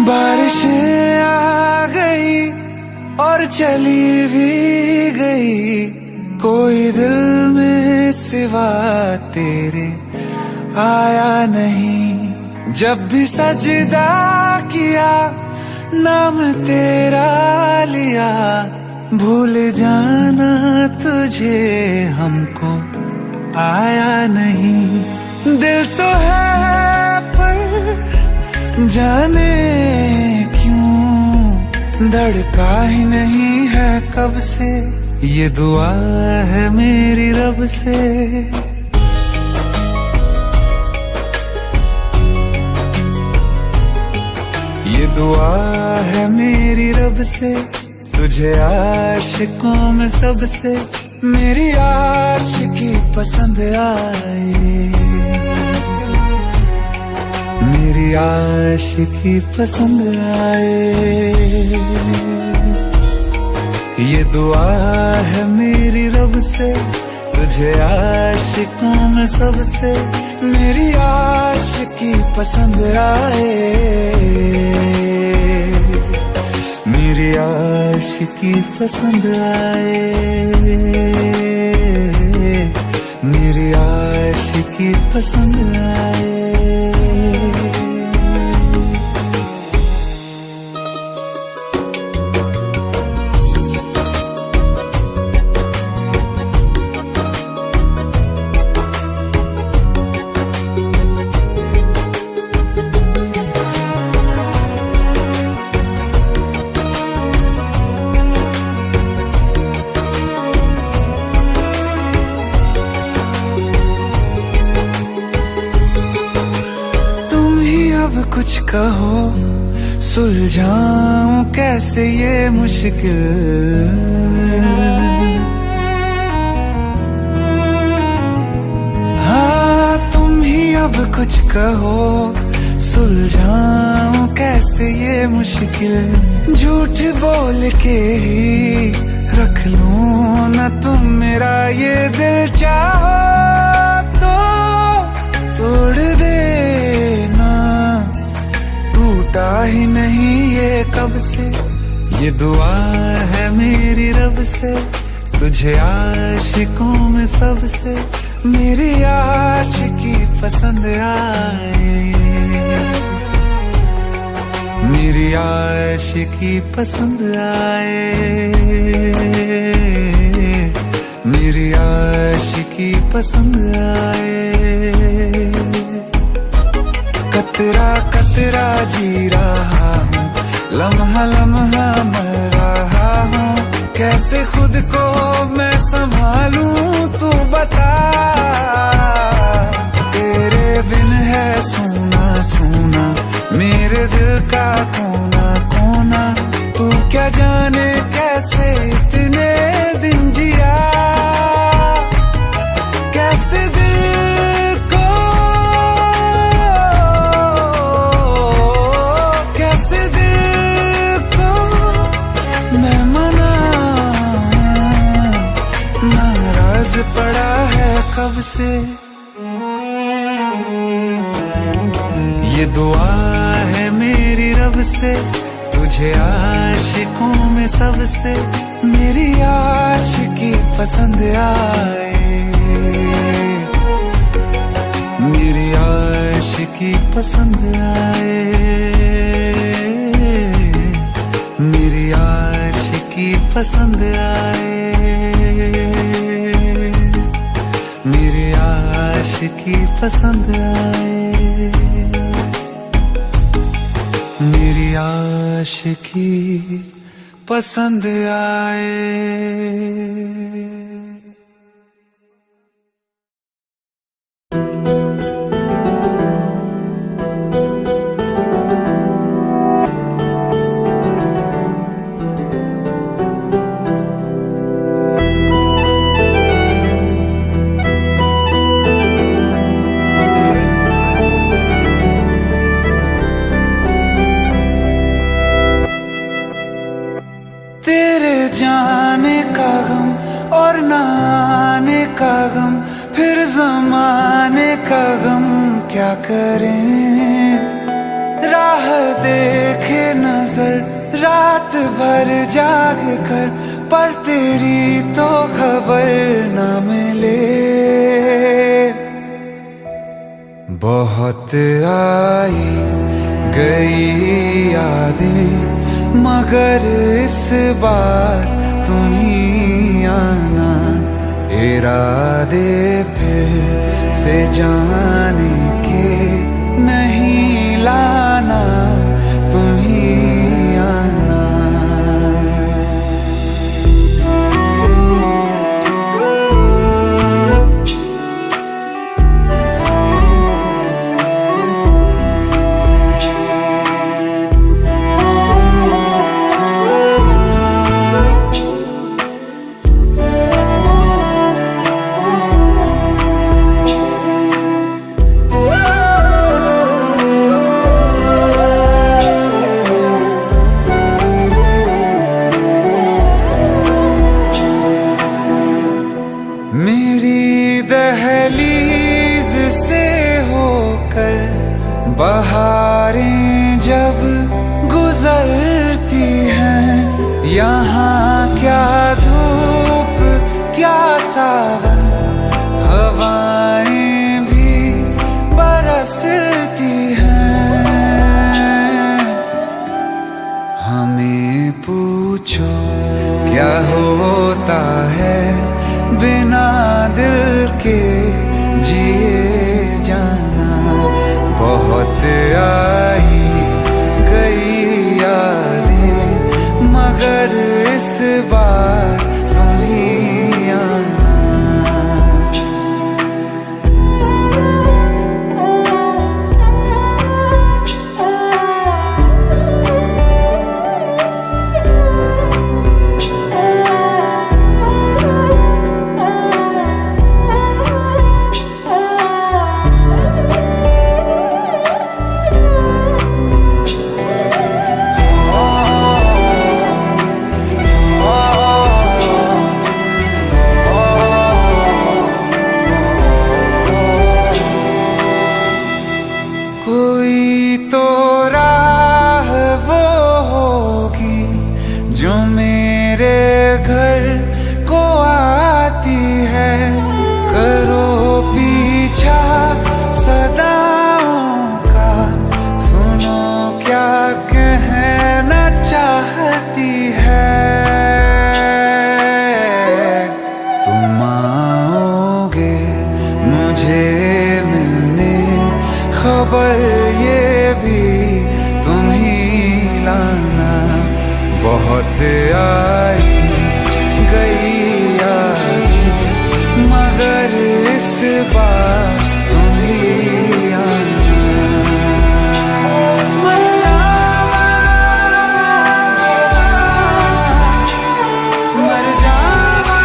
बारिशें आ गई और चली भी गई, कोई दिल में सिवा तेरे आया नहीं। जब भी सजदा किया नाम तेरा लिया, भूल जाना तुझे हमको आया नहीं। दिल तो है पर जाने क्यों धड़का ही नहीं है कब से, ये दुआ है मेरी रब से। ये दुआ है मेरी रब से, तुझे आशिकों में सबसे मेरी आशिकी पसंद आए, मेरी आशिकी पसंद आए। ये दुआ है मेरी रब से, तुझे आशिकों में सबसे मेरी आशिकी पसंद आए, मेरी आशिकी पसंद आए, मेरी आशिकी पसंद आए। कुछ कहो सुलझाऊं कैसे ये मुश्किल, हाँ तुम ही अब कुछ कहो सुलझाऊं कैसे ये मुश्किल। झूठ बोल के ही रख लूं ना तुम मेरा ये दिल, चाहो तो तोड़ देना, टूटा ही नहीं ये कब से। ये दुआ है मेरी रब से, तुझे आशिकों में सबसे मेरी आशिकी पसंद आए, मेरी आशिकी पसंद आए, मेरी आशिकी पसंद आए। कतरा कतरा जी रहा हूँ, लम्हा लम्हा मर रहा हूँ, कैसे खुद को मैं संभालूं तू बता। तेरे बिन है सोना सोना मेरे दिल का कोना कोना, तू क्या जाने कैसे इतने दिन जिया, कैसे दिल को पड़ा है कब से। ये दुआ है मेरी रब से, तुझे आशिकों में सबसे मेरी आशिकी पसंद आए, मेरी आशिकी पसंद आए, मेरी आशिकी पसंद आए, मेरी आशिकी पसंद आए, मेरी आशिकी पसंद आए। तेरे जाने का गम और न आने का गम, फिर ज़माने का गम क्या करें। राह देखे नजर रात भर जाग कर, पर तेरी तो खबर न मिले। बहुत आई गई यादें, मगर इस बार तुम ही आना। इरादे फिर से जाने के नहीं लाना, तुम ही आना। मेरी दहलीज से होकर बहारें जब गुजरती हैं, यहाँ क्या धूप क्या सावन, हवाएं भी बरसती हैं। हमें पूछो क्या होता है बिना दिल के जिए जाना। बहुत आई गई यादें, मगर इस बार तुम ही आना। कोई तो राह वो होगी जो मेरे घर को आती है। करो पीछा सदाओं का, सुनो क्या कहना चाहती है। तुम आओगे मुझे मिलने, खबर ये भी तुम ही लाना। बहुत आई गई यादें, मगर इस बार तुम ही आना। मर जावा, मर जावा।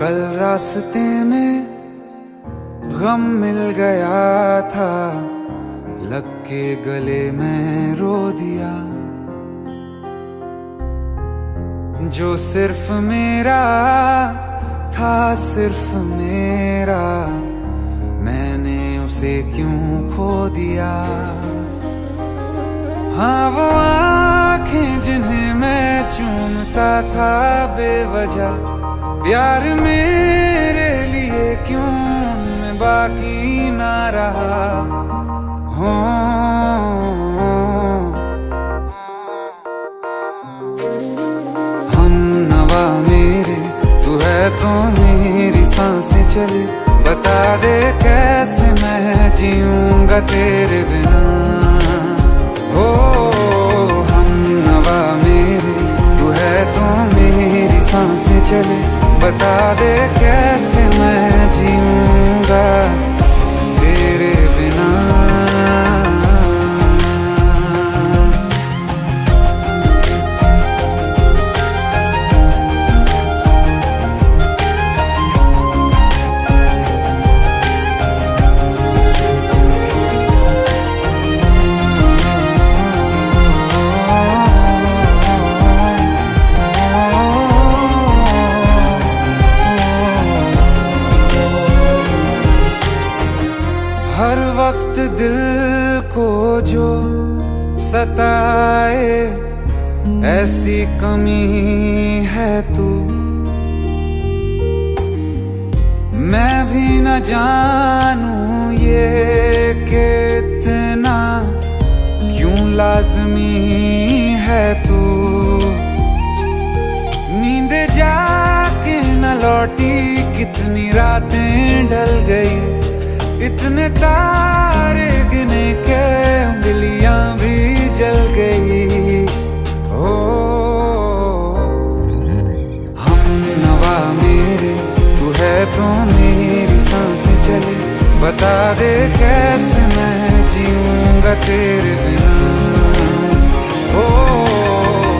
कल रास्ते में गम मिल गया था, लग के गले में रो दिया। जो सिर्फ मेरा था, सिर्फ मेरा, मैंने उसे क्यों खो दिया। हाँ वो आँखें जिन्हें मैं चूमता था बेवजह, प्यार मेरे लिए क्यों उनमें बाकी ना रहा। हो हम नवा मेरे, तू है तो मेरी सांसें चले। बता दे कैसे मैं जीऊंगा तेरे बिना। हो हम नवा मेरे, तू है तो मेरी सांसें चले। बता दे कैसे मैं जीऊंगा तेरे बिना। हर वक्त दिल को जो सताए ऐसी कमी है तू, मैं भी न जानूं ये कि इतना क्यों लाज़मी है तू। नींद जाके न लौटी कितनी रातें ढल गई, इतने तारे गिने के उंगलियां भी जल गई। ओ हम नवा मेरे तू है तो मेरी सांसें चले, बता दे कैसे मैं जीऊंगा तेरे बिना। ओ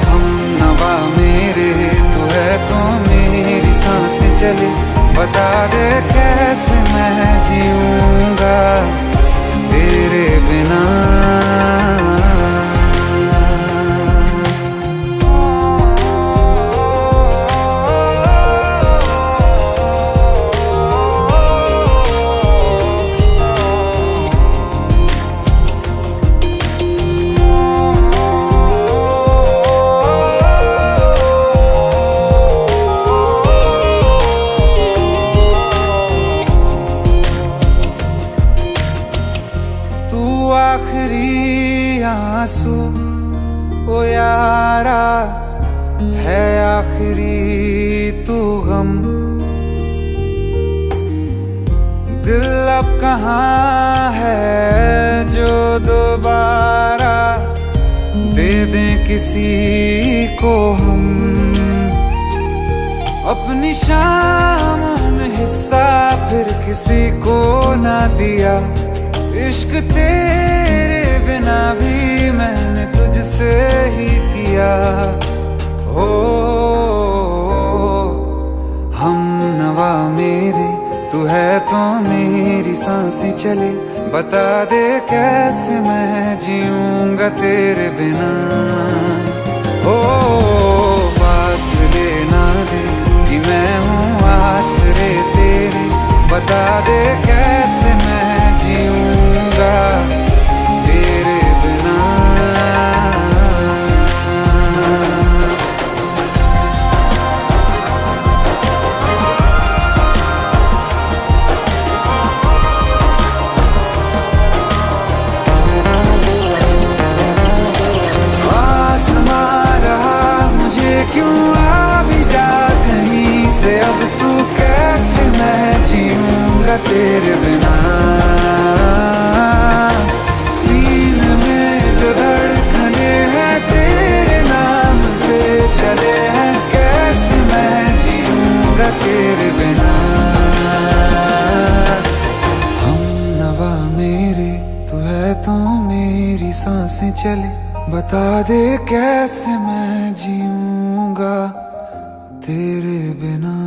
हम नवा मेरे तू है तो मेरी सांसें चले, बता दे कैसे मैं जीऊंगा तेरे बिना। आखिरी आंसू ओ यारा है, आखिरी तू गम। दिल अब कहाँ है जो दोबारा दे दें किसी को हम। अपनी शामों में हिस्सा फिर किसी को ना दिया, इश्क तेरे बिना भी मैंने तुझसे ही किया। हो हम नवा मेरे तू है तो मेरी सांसें चले, बता दे कैसे मैं जीऊंगा तेरे बिना। ओ फासले ना दे कि मैं हूँ आसरे तेरे, बता दे कैसे मैं जीऊंगा तेरे बिना। आसमां रहा मुझे क्यों आ भी जा कहीं से, अब तू कैसे मैं जीऊंगा तेरे बिना। सीने में जो धड़कने हैं तेरे नाम पे चले हैं, कैसे मैं जीऊंगा तेरे बिना। हम नवा मेरे तू है तो मेरी सांसें चले, बता दे कैसे मैं जीऊंगा तेरे बिना।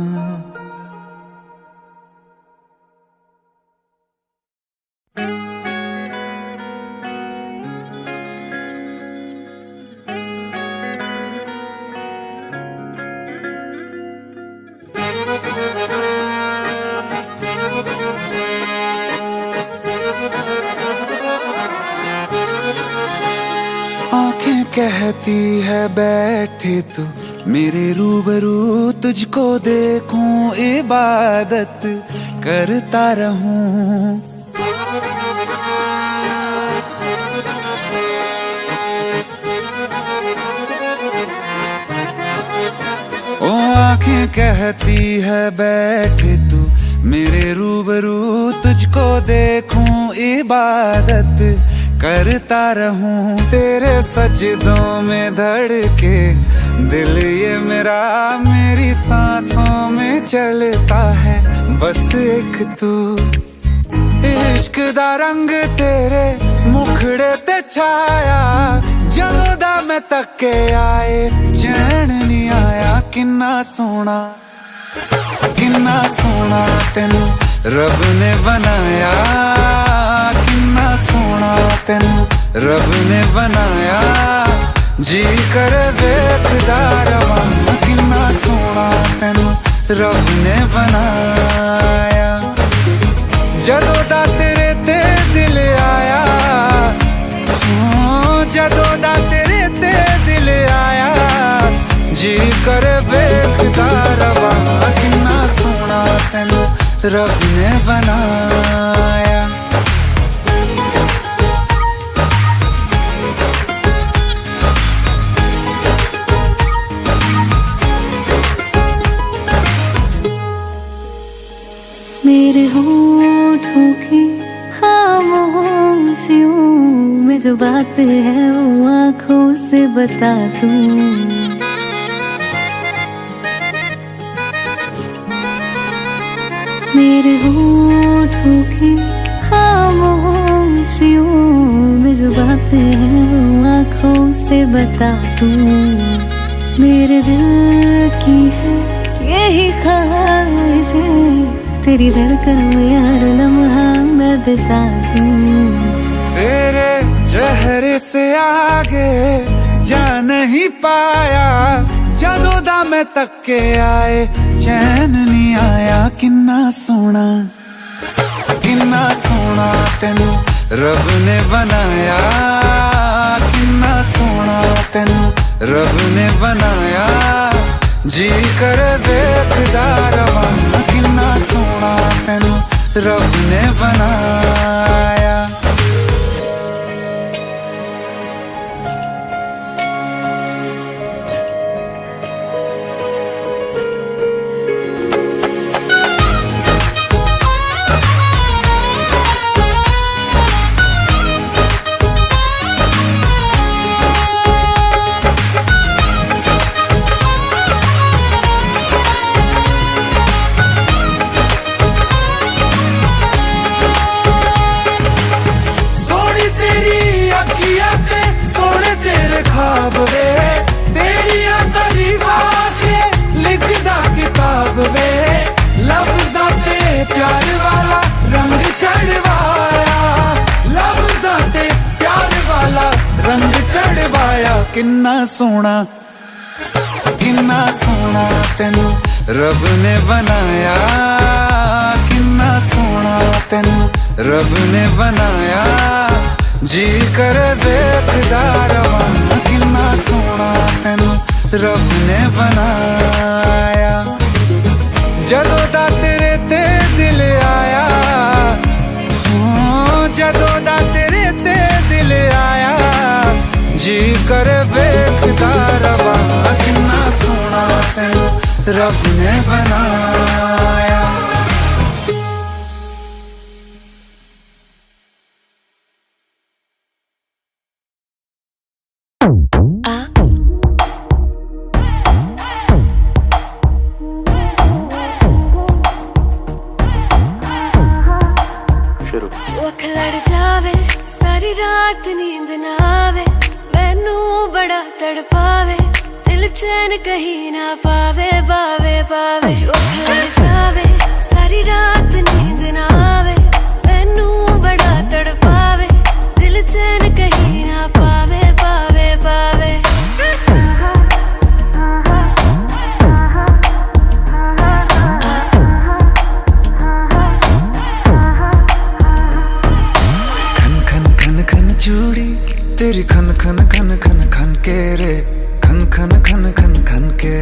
आंखें कहती है बैठे तू मेरे रूबरू, तुझको देखूं इबादत करता रहूं। ओ आंखें कहती है बैठे तू मेरे रूबरू, तुझको देखूं इबादत करता रहूं। तेरे सजदों में धड़के दिल ये मेरा मेरी सांसों में चलता है, बस एक तू। इश्क दा रंग तेरे मुखड़े ते छाया, जदों दा मैं तके आए चैन नहीं आया। किन्ना सोना तेनू रब ने बनाया, किन्ना सोना तेनू रब ने बनाया। जी कर वेखदा रवां, किन्ना सोना तेनू रब ने बनाया। जदों दा तेरे ते दिल आया, जदों दा तेरे ते दिल आया, जी कर वेखदा रवां, किन्ना सोना तेनू रब ने बनाया। मेरे होठों की खामोशियों में जो बात है वो आँखों से बता दूं। मेरे होठों की खामोशियों में जो बात है वो आँखों से बता दूं। मेरे दिल की है यही ख्वाहिशें, तेरी धड़कन में हर लम्हा मैं बिता दूं। तेरे चेहरे से आगे जा नहीं पाया, जदों दा मैं तके आए चैन नहीं आया। किन्ना सोना तेनू रब ने बनाया, किन्ना सोना तेनू रब ने बनाया। जी कर वेखदा रवां, किन्ना सोना तेनू रब ने बनाया। ख्वाब वे तेरिया तारीफां के लिखदा किताब वे, लफ्ज़ां ते प्यार वाला रंग चढ़वाया, लफ्ज़ां ते प्यार वाला रंग चढ़वाया। किन्ना सोना तेनू रब ने बनाया, किन्ना सोना तेनू रब ने बनाया। जी कर वेखदा रवां, किन्ना सोना तेनू रब ने बनाया। जदों दा तेरे ते दिल आया, जदों दा तेरे ते दिल आया, जी कर वेखदा रवां, किन्ना सोना तेनू रब ने बनाया। जो अख लड़ जावे सारी रात नींद ना आवे, मैनू बड़ा तड़पावे, दिल चैन कहीं ना पावे पावे पावे। जो अख लड़ जावे सारी रात नींद ना आवे, मैनू बड़ा तड़पावे, दिल चैन कहीं ना पावे पावे पावे। चूड़ी तेरी खन खन खन खन खन के रे, खन खन खन खन खन के।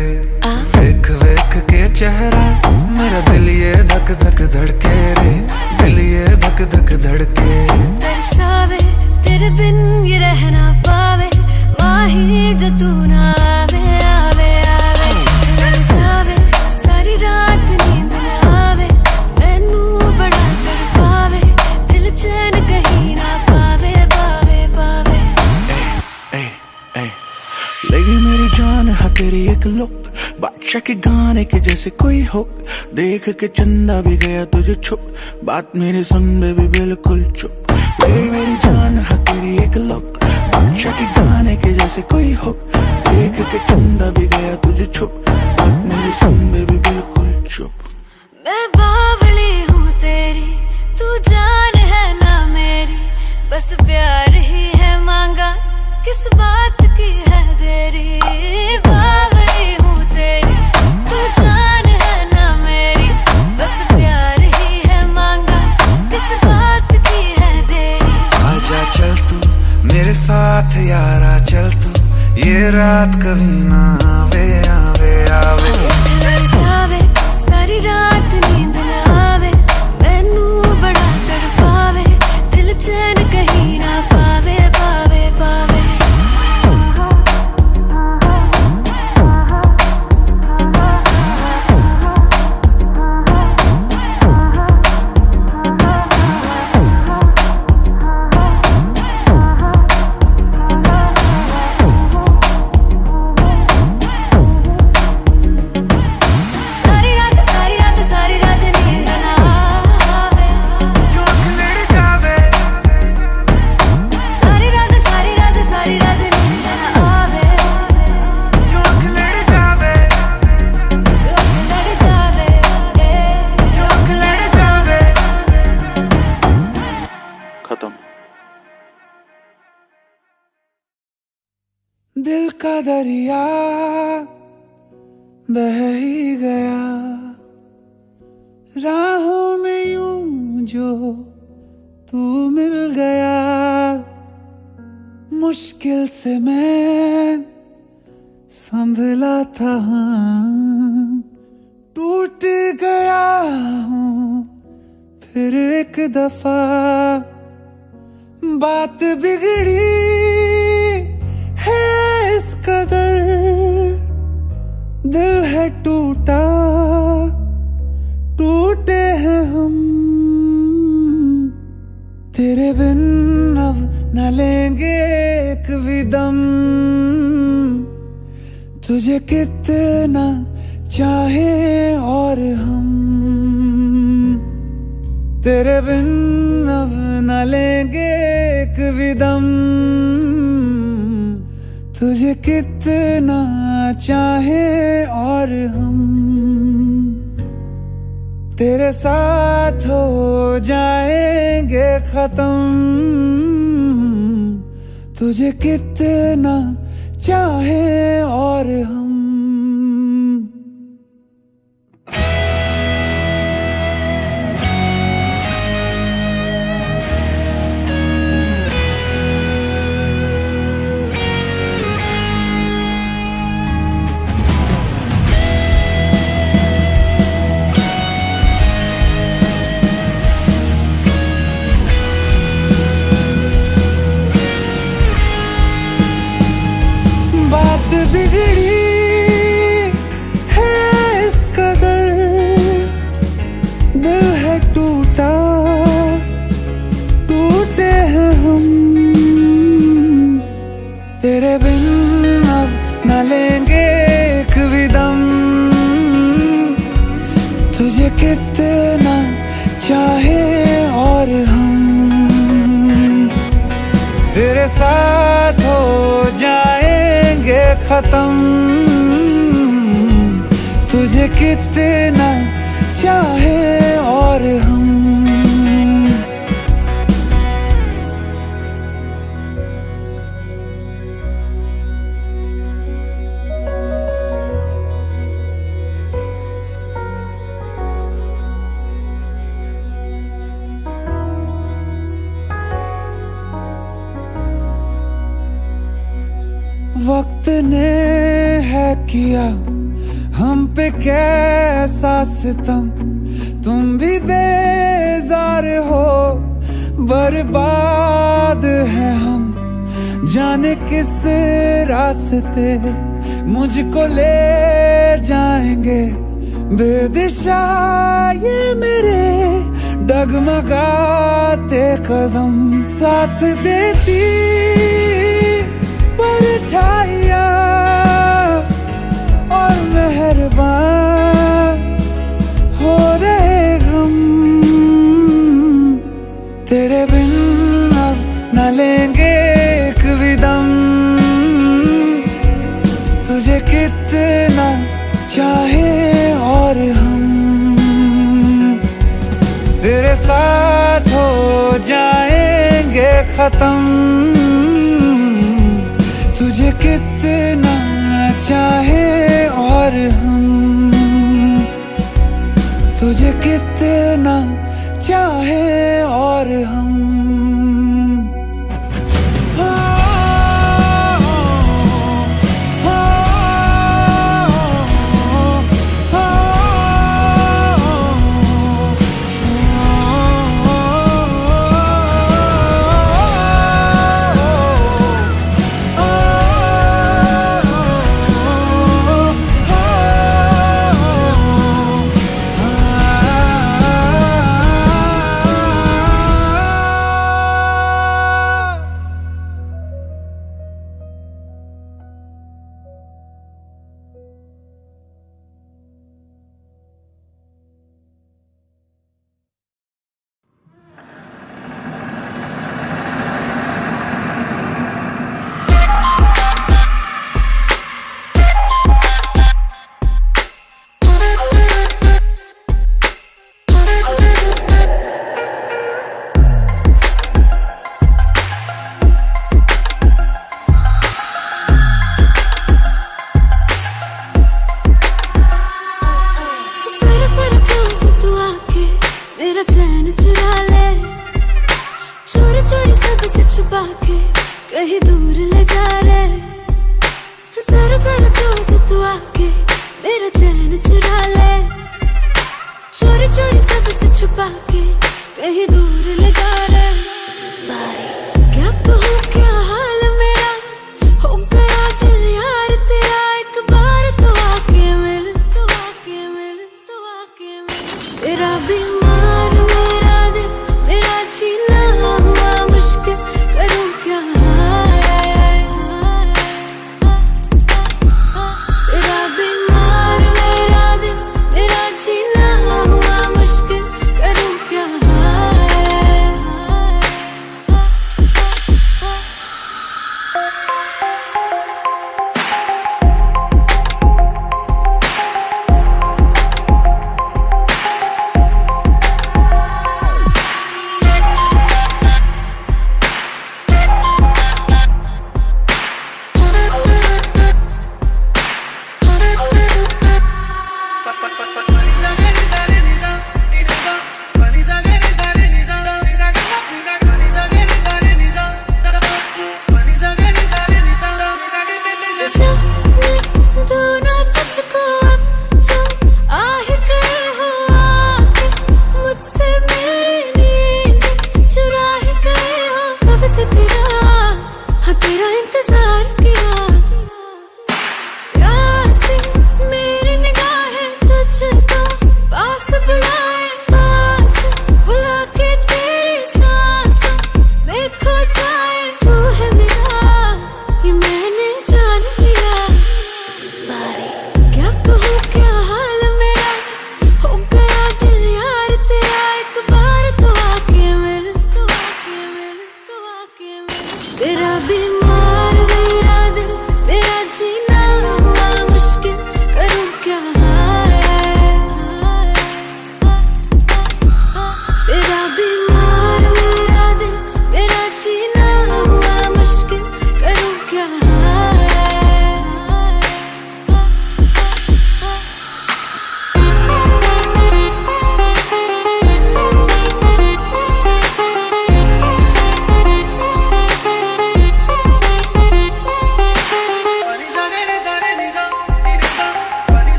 वेख वेख के चेहरा मेरा दिल ये धक धक धड़के रे, दिल ये धक धक धड़के। तरसावे तेरे बिन ये रह ना पावे, माही जो तू ना आवे आवे आवे। लड़ जावे सारी रात नींद ना आवे, मैनू बड़ा तड़पावे, दिल चैन कहीं ना पावे पावे पावे। लगी मेरी जान है तेरे एक लुक, बादशाह के गाने के जैसे कोई हो, देख के चंदा भी गया तुझे छुप, बात मेरी सुन बेबी बिल्कुल चुप। मेरी जान है तेरी एक लुक, बादशाह के गाने के जैसे कोई हो, देख के चंदा भी गया तुझे छुप, बात मेरी सुन बेबी बिल्कुल चुप। मैं बावली हूँ तेरी, तू जान है ना मेरी, बस प्यार ही है मांगा, किस बात की है देरी। बावली हूँ तेरी, तू जान है ना मेरी, बस प्यार ही है मांगा, किस बात की है देरी। आजा चल तू मेरे साथ यारा, चल तू ये रात कभी ना आवे आवे आवे। लड़ जावे सारी रात नींद ना आवे, मैनू बड़ा तड़पावे, दिल चैन कहीं ना पावे पावे पावे। दिल का दरिया बह ही गया, राहों में यूं जो तू मिल गया, मुश्किल से मैं संभला था, टूट गया हूँ फिर एक दफा, बात बिगड़ी है इस कदर, दिल है टूटा, टूटे हैं हम, तेरे बिन अब न लेंगे एक भी दम, तुझे कितना चाहे और हम, तेरे बिन अब न लेंगे एक भी दम, तुझे कितना चाहे और हम, तेरे साथ हो जाएंगे खत्म, तुझे कितना चाहे और हम। बिगड़ी है इस कदर, दिल है टूटा, टूटे हैं हम, तेरे बिन अब न लेंगे एक भी दम, तुझे कितना चाहे और हम, तेरे साथ हो जाएंगे खत्म, तुझे कितना चाहे और हम। वक्त ने है किया हम पे कैसा सितम, तुम भी बेजार हो, बर्बाद है हम, जाने किस रास्ते मुझको ले जाएंगे, बेदिशा ये मेरे डगमगाते कदम, साथ देती परछाइयाँ कुर्बान हो रहे हम, तेरे बिन अब न लेंगे एक भी दम। तुझे कितना चाहे और हम तेरे साथ हो जाएंगे खत्म। तुझे कितना चाहे और हम तुझे कितना चाहे और हम। कहीं दूर ले जा रे, जरा जरा क्लोज तू आके मेरा चैन चुरा ले। चोरी चोरी सबसे छुपा के कहीं दूर ले जा रे। क्या कहूँ क्या हाल मेरा, हो गया दिल यार तेरा। एक बार तो आके मिल, तो आके मिल, तो आके मिल। तेरा बीमार मेरा दिल, मेरा जीना हुआ मुश्किल, करूँ क्या। तेरा बीमार मेरा दिल, मेरा जीना हुआ मुश्किल, करूँ क्या।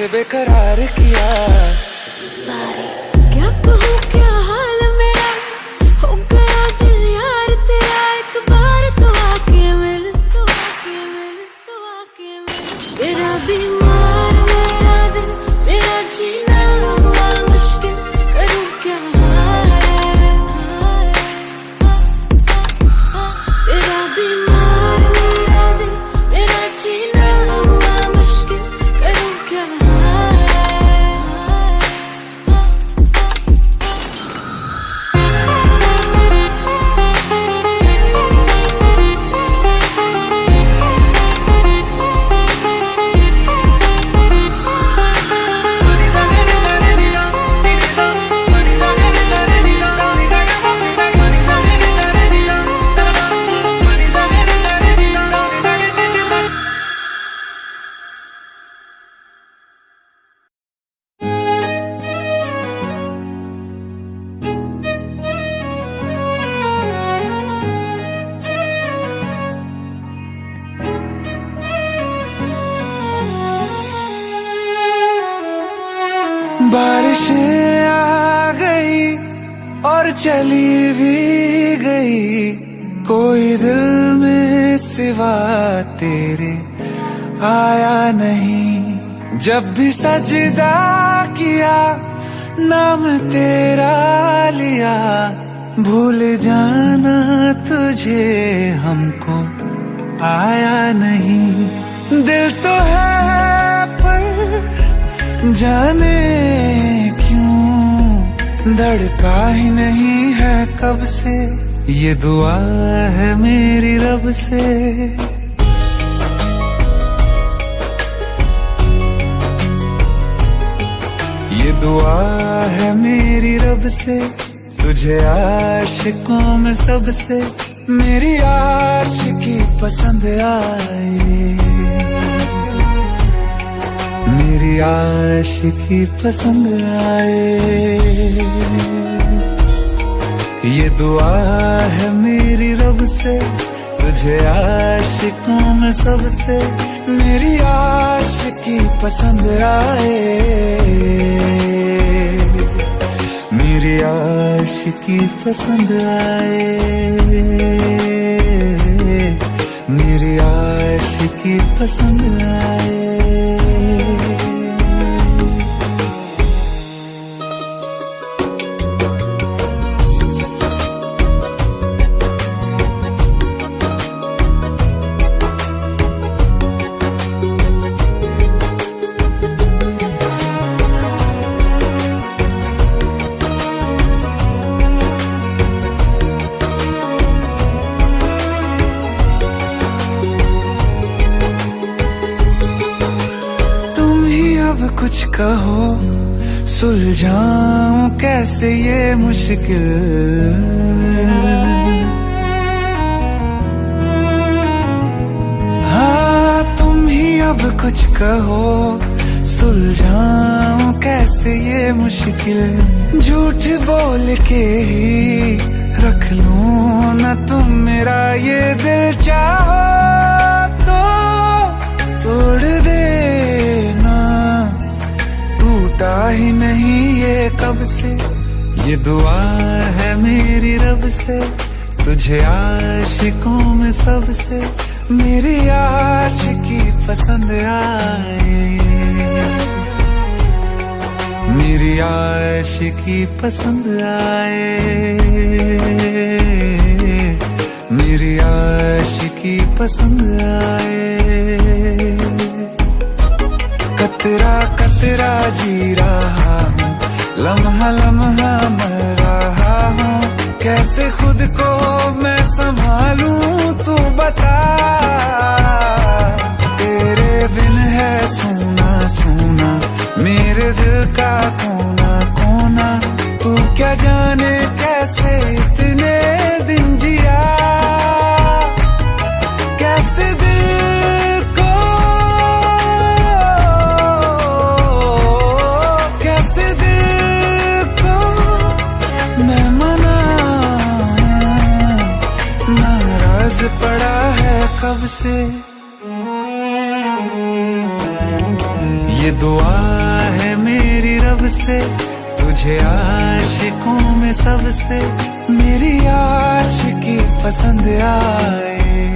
कैसे बेकरार किया। क्या कहूँ क्या हाल मेरा, हो गया दिल यार तेरा, एक बार तो आके मिल, तो आके मिल, तो आके मिल। तेरा बीमार मेरा दिल, तेरा जीना हुआ मुश्किल, करूँ क्या तेरा बीमार मेरा दिल, तेरा जीना हुआ मुश्किल, करूँ क्या। बारिशें आ गई और चली भी गई, कोई दिल में सिवा तेरे आया नहीं। जब भी सजदा किया नाम तेरा लिया, भूल जाना तुझे हमको आया नहीं। दिल तो है पर जाने क्यों धड़का ही नहीं है कब से, ये दुआ है मेरी रब से। ये दुआ है मेरी रब से, तुझे आशिकों में सबसे मेरी आशिकी पसंद आए, मेरी आशिकी पसंद आए। ये दुआ है मेरी रब से, तुझे आशिकों में सबसे मेरी आशिकी पसंद आए, मेरी आशिकी पसंद आए, मेरी आशिकी पसंद आए। कुछ कहो सुलझाऊं कैसे ये मुश्किल, हाँ तुम ही अब कुछ कहो सुलझाऊं कैसे ये मुश्किल। झूठ बोल के ही रख लूं न तुम मेरा ये दिल, चाहो तो तोड़ देना, टूटा ही नहीं ये कब से। ये दुआ है मेरी रब से, तुझे आशिकों में सबसे मेरी आशिकी पसंद आए, मेरी आशिकी पसंद आए, मेरी आशिकी पसंद आए। कतरा कतरा जी रहा हूँ, लम्हा लम्हा मर रहा हूँ, कैसे खुद को मैं संभालूं तू बता। तेरे बिन है सुना सुना मेरे दिल का कोना कोना, तू क्या जाने कैसे इतने दिन जिया, कैसे दिल को मैं नाराज पड़ा है कब से। ये दुआ कब से तुझे आशिकों में सबसे मेरी आशिकी पसंद आए,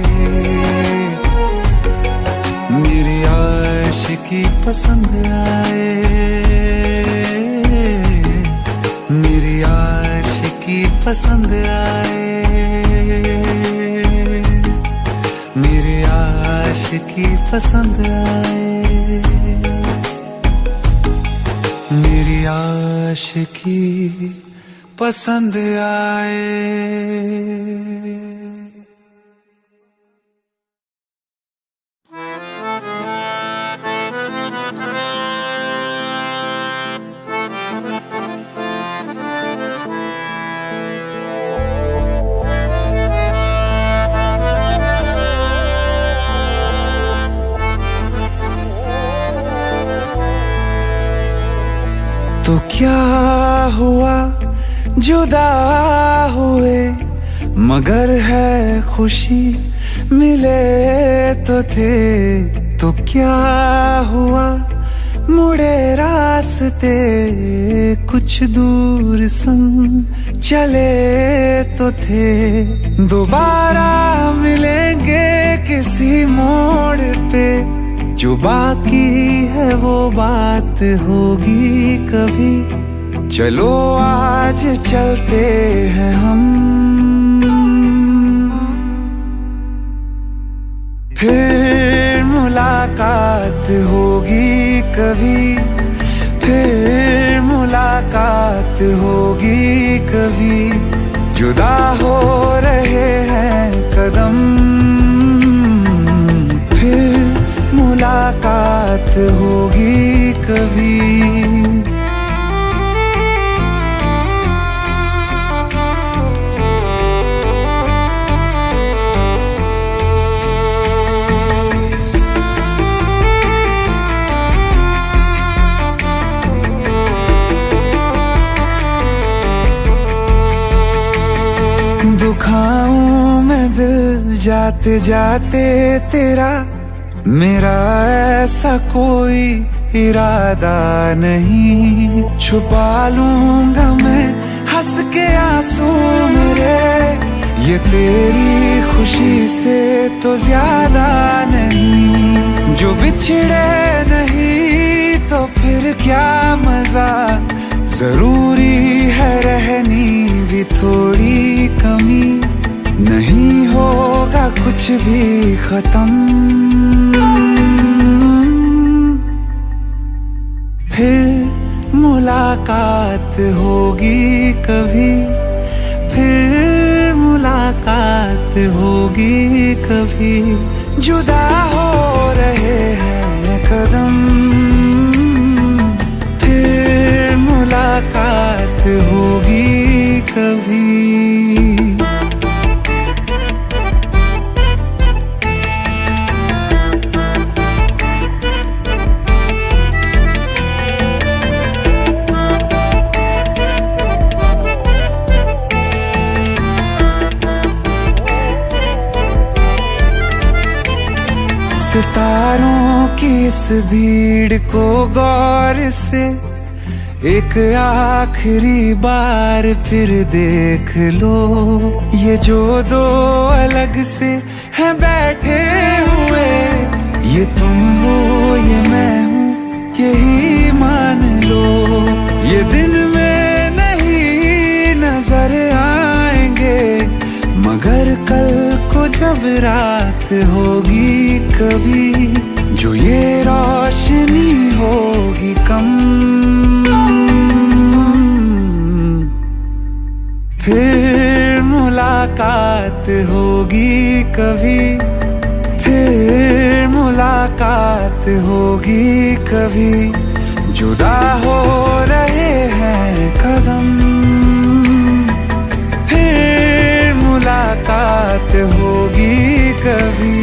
मेरी आशिकी पसंद आए, मेरी आशिकी पसंद आए, मेरी आशिकी पसंद आए, मेरी आशिकी पसंद आए। तो क्या हुआ जुदा हुए मगर है खुशी मिले तो थे, तो क्या हुआ मुड़े रास्ते कुछ दूर संग चले तो थे, दोबारा मिलेंगे किसी मोड़ पे, जो बाकी है वो बात होगी कभी, चलो आज चलते हैं हम, फिर मुलाकात होगी कभी, फिर मुलाकात होगी कभी, जुदा हो रहे हैं कदम, फिर मुलाकात होगी कभी। दुखाऊं मैं दिल जाते जाते तेरा, मेरा ऐसा कोई इरादा नहीं, छुपा लूंगा मैं हंस के आंसू मेरे, ये तेरी खुशी से तो ज्यादा नहीं, जो बिछड़े नहीं तो फिर क्या मजा, जरूरी है रहनी भी थोड़ी कमी, नहीं होगा कुछ भी खत्म, फिर मुलाकात होगी कभी, फिर मुलाकात होगी कभी, जुदा हो रहे हैं कदम, फिर मुलाकात होगी कभी। सितारों की इस भीड़ को गौर से एक आखिरी बार फिर देख लो, ये जो दो अलग से हैं बैठे हुए, ये तुम हो ये मैं हूँ यही मान लो, ये दिन में नहीं नजर आएंगे मगर कल को जब रात होगी कभी, जो ये रोशनी होगी कम, फिर मुलाकात होगी कभी, फिर मुलाकात होगी कभी, जुदा हो रहे हैं कदम, फिर मुलाकात होगी कभी।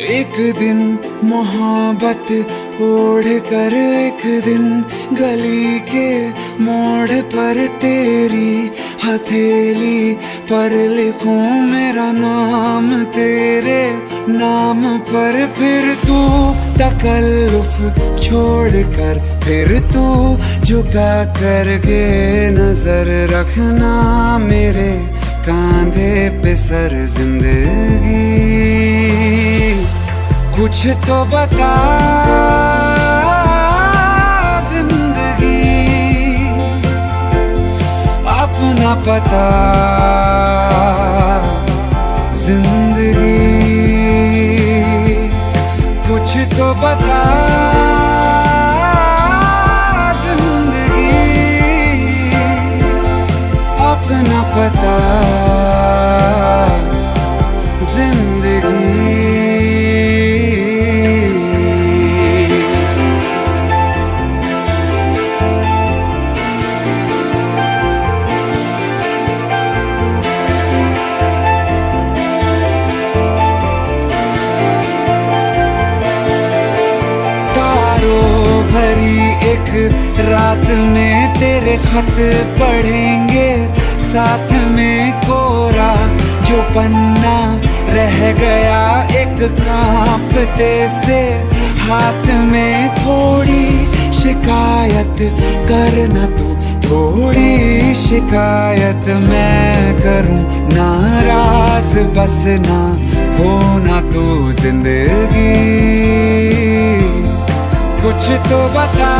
एक दिन मोहब्बत ओढ़ कर एक दिन गली के मोड़ पर तेरी हथेली पर लिखूं मेरा नाम तेरे नाम पर। फिर तू तकल्लुफ छोड़ कर फिर तू झुका करके नजर रखना मेरे कांधे पे सर जिंदगी। कुछ तो बता जिंदगी अपना पता जिंदगी। कुछ तो बता जिंदगी अपना पता जिंदगी। रात में तेरे खत पढ़ेंगे साथ में कोरा जो पन्ना रह गया एक कांपते से हाथ में। थोड़ी शिकायत करना तू थोड़ी शिकायत मैं करूं नाराज बस ना होना तू जिंदगी। कुछ तो बता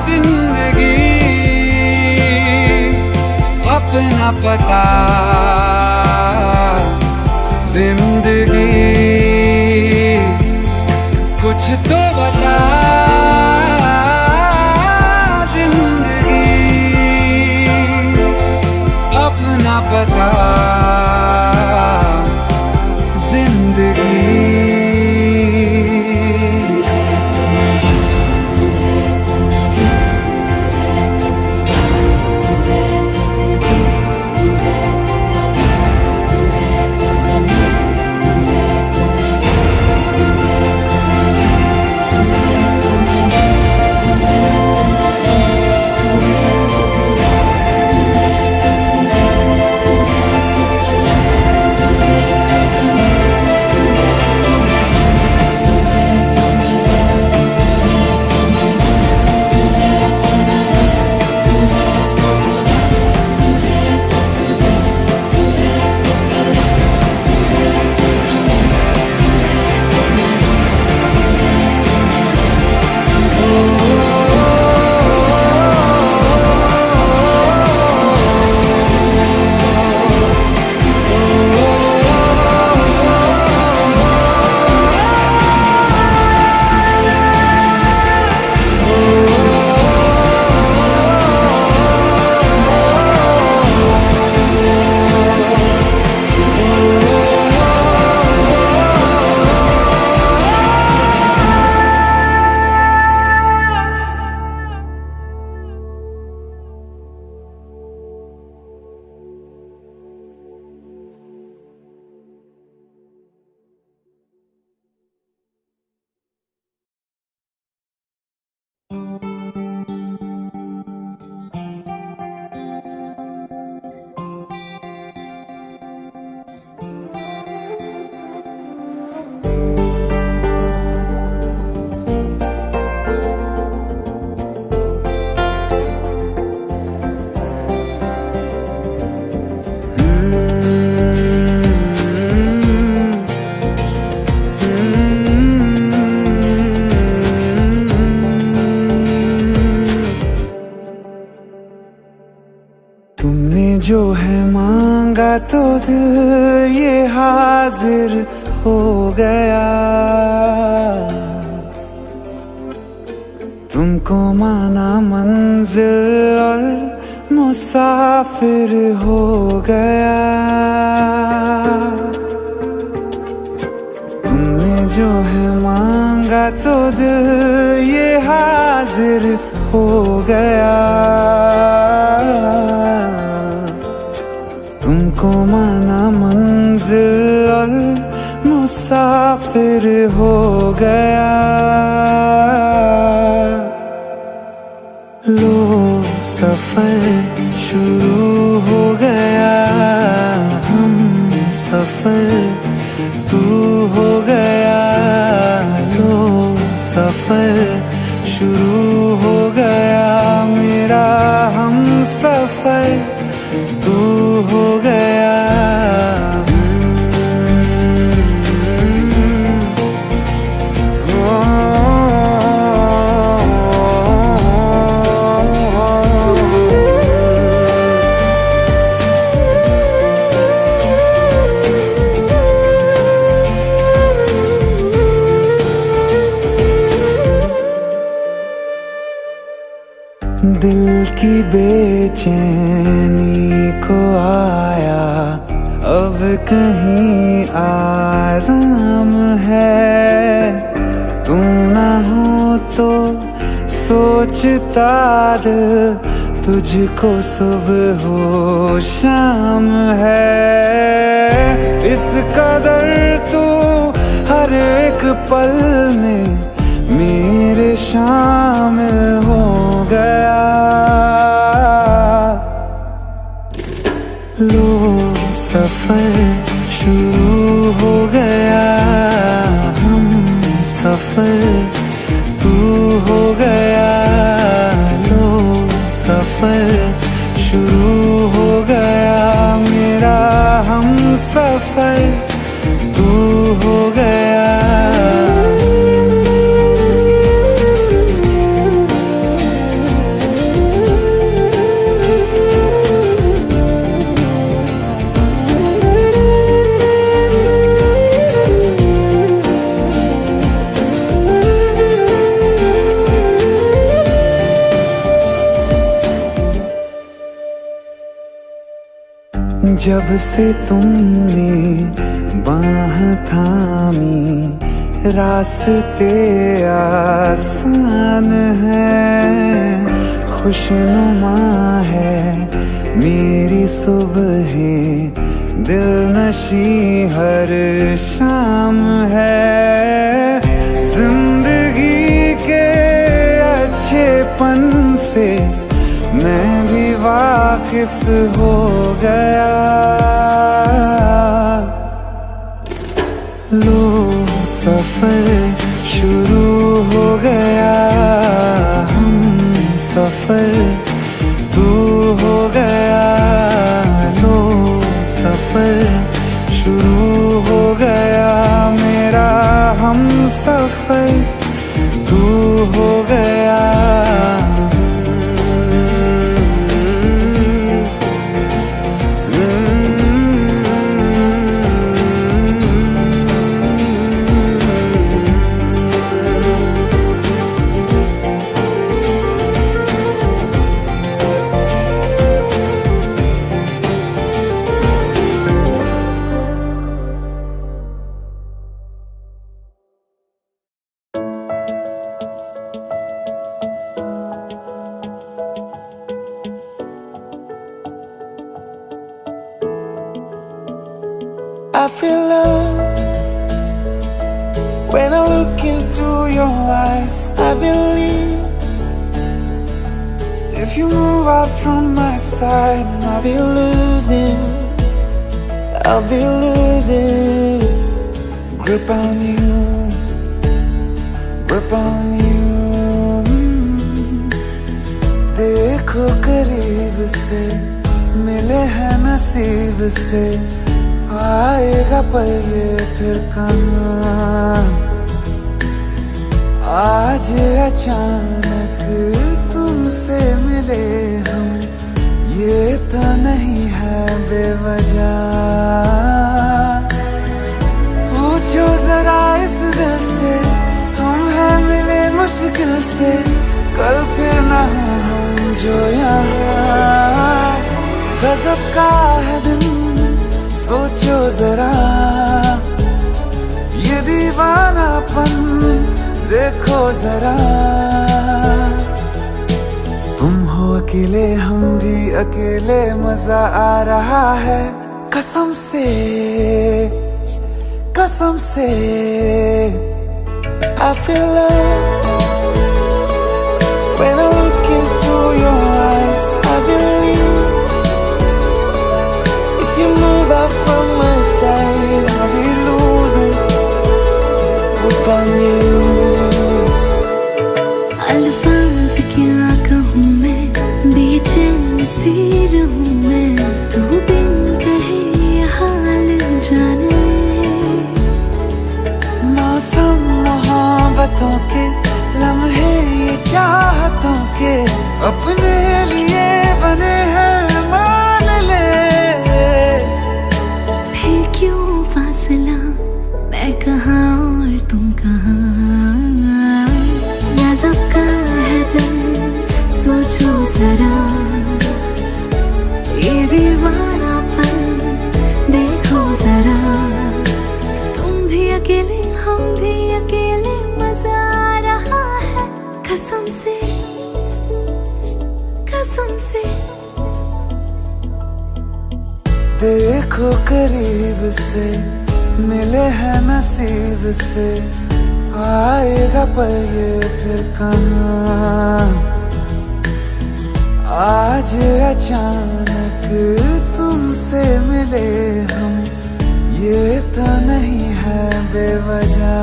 जिंदगी अपना पता जिंदगी। कुछ तो बता जिंदगी अपना पता जिंदगी। जो है मांगा तो दिल ये हाजिर हो गया। तुमको माना मंजिल और मुसाफिर हो गया। तुमने जो है मांगा तो दिल ये हाजिर हो गया। तुमको माना मंजिल और मुसाफिर हो गया। लो सफर शुरू हो गया, हम सफर तू हो गया। लो सफर शुरू हो गया, मेरा हम सफर तू हो गया। दिल की बेचैनी को आया अब कहीं आराम है। तुम ना हो तो सोचता दिल तुझको सुबह हो शाम है। इस कदर तू हर एक पल में मेरे शामिल हो गया। लो सफर शुरू हो गया, हम सफर तू हो गया। लो सफर शुरू हो गया, मेरा हम सफर तू हो गया। जब से तुमने बाह थामी रास्ते आसान है। खुशनुमा है मेरी सुबह, दिल नशी हर शाम है। जिंदगी के अच्छेपन से मैं भी वाकिफ हो गया। लो सफर शुरू हो गया, हम सफर तू हो गया। लो सफर शुरू हो गया, मेरा हम सफर तू हो गया। I feel love when I look into your eyes. I believe if you move out from my side, I'll be losing grip on you, grip on you. देखो करीब से मिले हैं नसीब से, आएगा पल ये फिर कहाँ। आज अचानक तुमसे मिले हम, ये तो नहीं है बेवजह। पूछो जरा इस दिल से, हम हैं मिले मुश्किल से, कल फिर ना हो हम जो यहाँ। गजब का है दिन सोचो जरा, ये दीवानापन देखो जरा। तुम हो अकेले हम भी अकेले, मजा आ रहा है कसम से कसम से I feel love when I look into your eyes. I believe if you move out from my side, I'll be losing upon you. अल्फाज क्या कहूँ मैं, बेचैन सी रहूँ मैं, तू बिन कहे ये हाल जान ले। मौसम मोहब्बतों के लम्हे ये चाहतों के अपने लिए बने हैं, मान ले। फिर क्यों फासला, मैं कहाँ और तुम कहाँ, यादों का है दिल, सोचो जरा ये दीवानापन देखो जरा। तुम भी अकेले हम भी अकेले, मजा आ रहा है कसम से कसम से। देखो करीब से मिले हैं नसीब से, आएगा पल ये फिर कहाँ। आज अचानक तुमसे मिले हम, ये तो नहीं है बेवजह।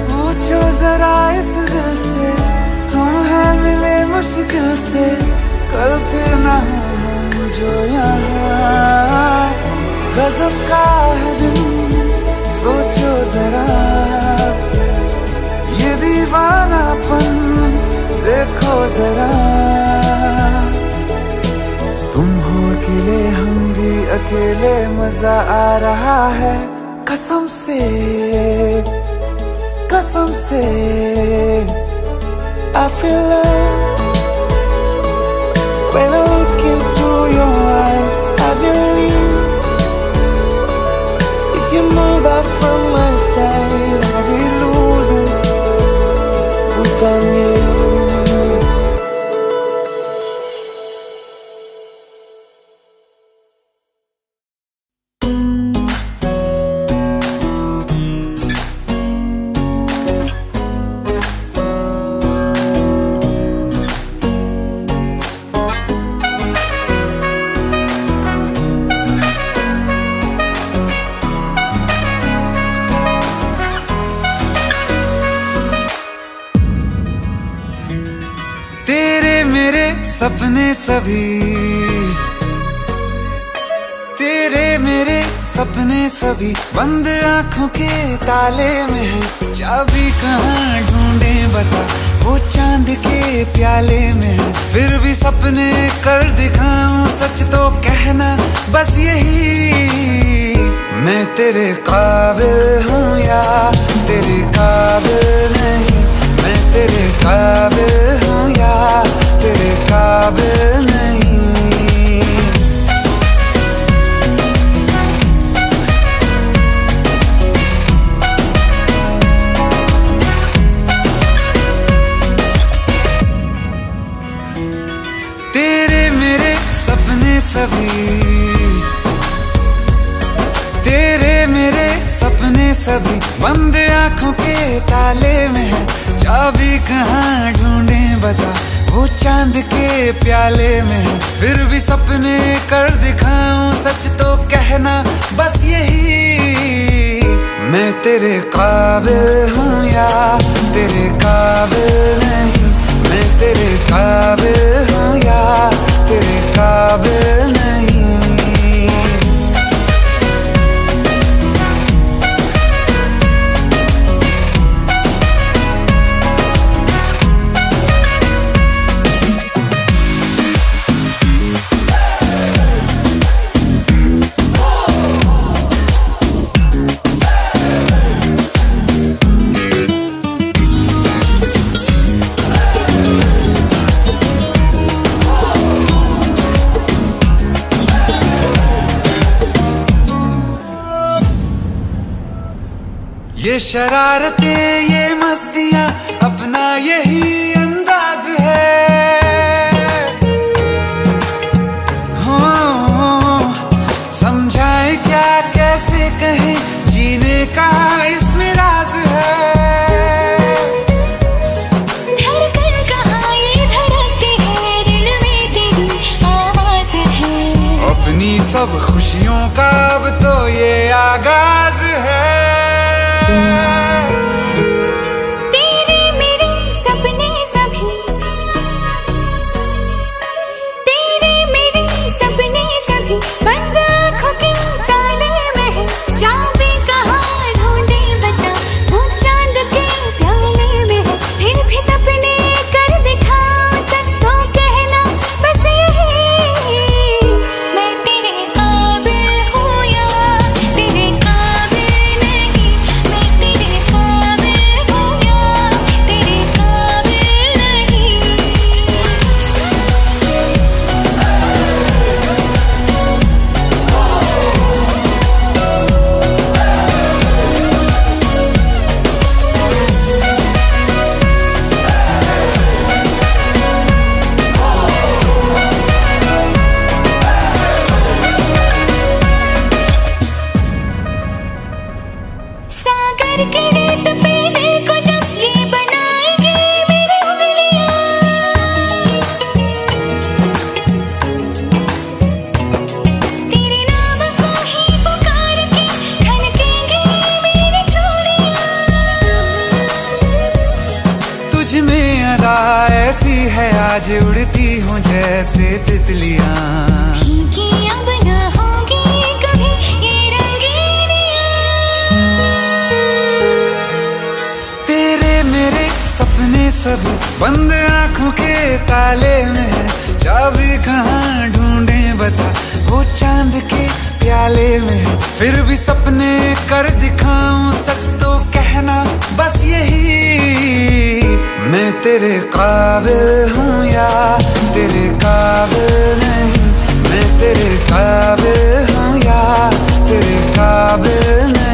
पूछो जरा इस दिल से, हम हैं मिले मुश्किल से, कल फिर ना हम जो यहाँ। गजब का है दिन, सोचो जरा ये दीवानापन देखो जरा। तुम हो अकेले हम भी अकेले, मजा आ रहा है कसम से कसम से। I feel love when I look into your eyes. I believe if you move out from my side, I'll be losing upon you. तेरे मेरे सपने सभी, तेरे मेरे सपने सभी बंद आंखों के ताले में है। चाबी कहाँ ढूंढे बता, वो चांद के प्याले में है। फिर भी सपने कर दिखाऊं, सच तो कहना बस यही। मैं तेरे काबिल हूँ या तेरे काबिल नहीं, मैं तेरे काबिल हूँ या तेरे काबिल नहीं। तेरे मेरे सपने सभी, तेरे मेरे सपने सभी बंद आंखों के ताले में है। चाबी कहाँ ढूंढे बता, वो चांद के प्याले में है। फिर भी सपने कर दिखाऊं, सच तो कहना बस यही। मैं तेरे काबिल हूँ या तेरे काबिल नहीं, मैं तेरे काबिल हूँ या तेरे काबिल नहीं। ये शरारतें ये मस्तियाँ अपना यही अंदाज है। हो समझाए क्या इन्हीं सब खुशियों का अब तो ये आगाज है। तुझ में अदा ऐसी है आज उड़ती हूँ जैसे तितलियां। अब न होंगी कभी ये रंगीनियां। तेरे मेरे सपने सब बंद आंखों के ताले में, चाबी कहाँ ढूंढे बता वो चांद के प्याले में। फिर भी सपने कर दिखाऊं सच तो कहना बस यही, मैं तेरे काबिल हूँ या तेरे काबिल नहीं। मैं तेरे काबिल हूँ या तेरे काबिल नहीं।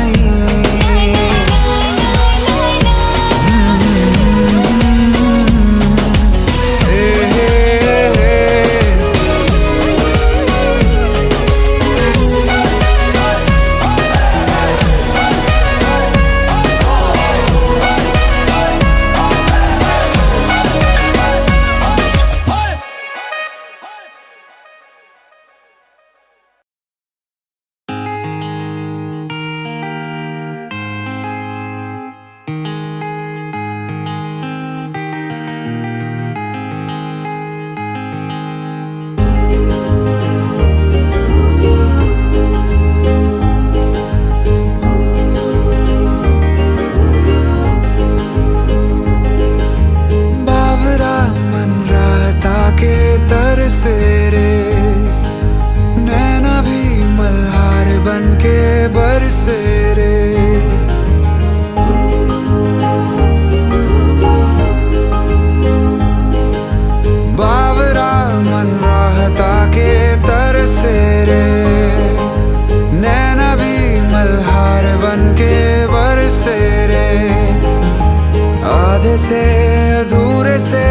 से अधूरे से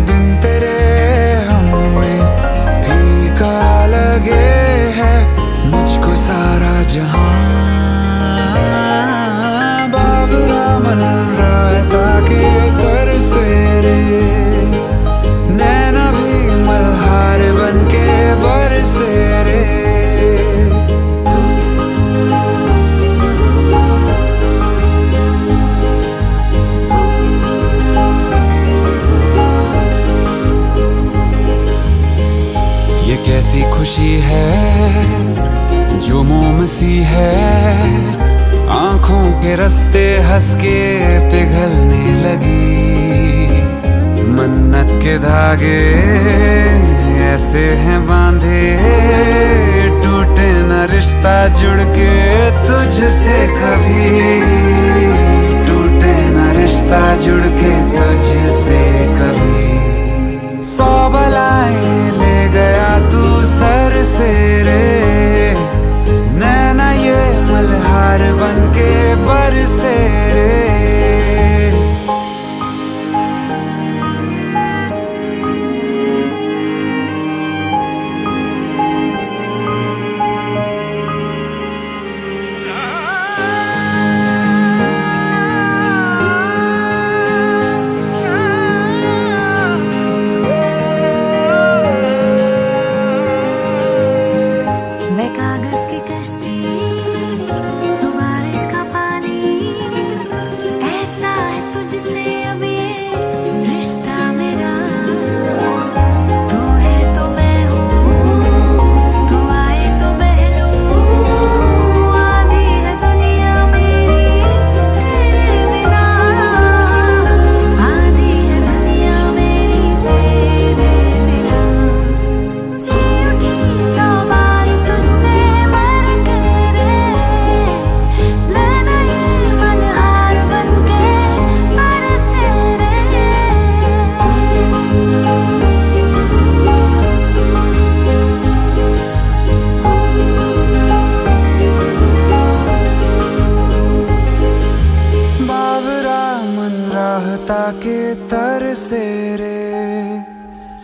बिन तेरे हमें फीका लगे है मुझको सारा जहां। बाबरा मन राता के कर से रे, नैना भी मल्हार बन के बरसे रे। कैसी खुशी है जो मोम सी है, आंखों के रास्ते हंस के पिघलने लगी। मन्नत के धागे ऐसे हैं बांधे, टूटे न रिश्ता जुड़ के तुझसे कभी। टूटे न रिश्ता जुड़ के तुझसे कभी। 100 बलाएं ले गया तू सर से रे, नैना ये मल्हार बन के बरसे रे।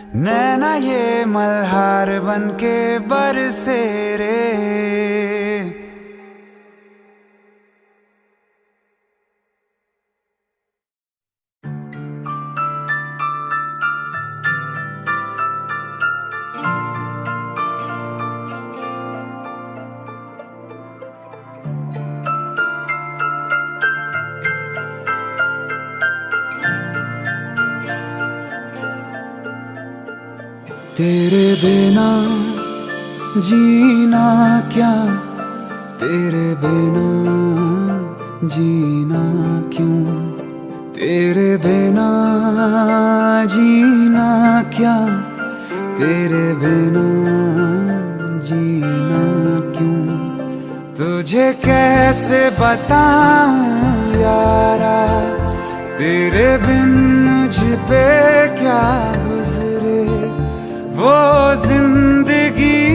नैना ये मल्हार बनके बरसे रे। तेरे बिना जीना क्या, तेरे बिना जीना क्यों, तेरे बिना जीना क्या, तेरे बिना जीना क्यों। तुझे कैसे बताऊं यारा, तेरे बिन मुझ पे क्या गुजरे। वो जिंदगी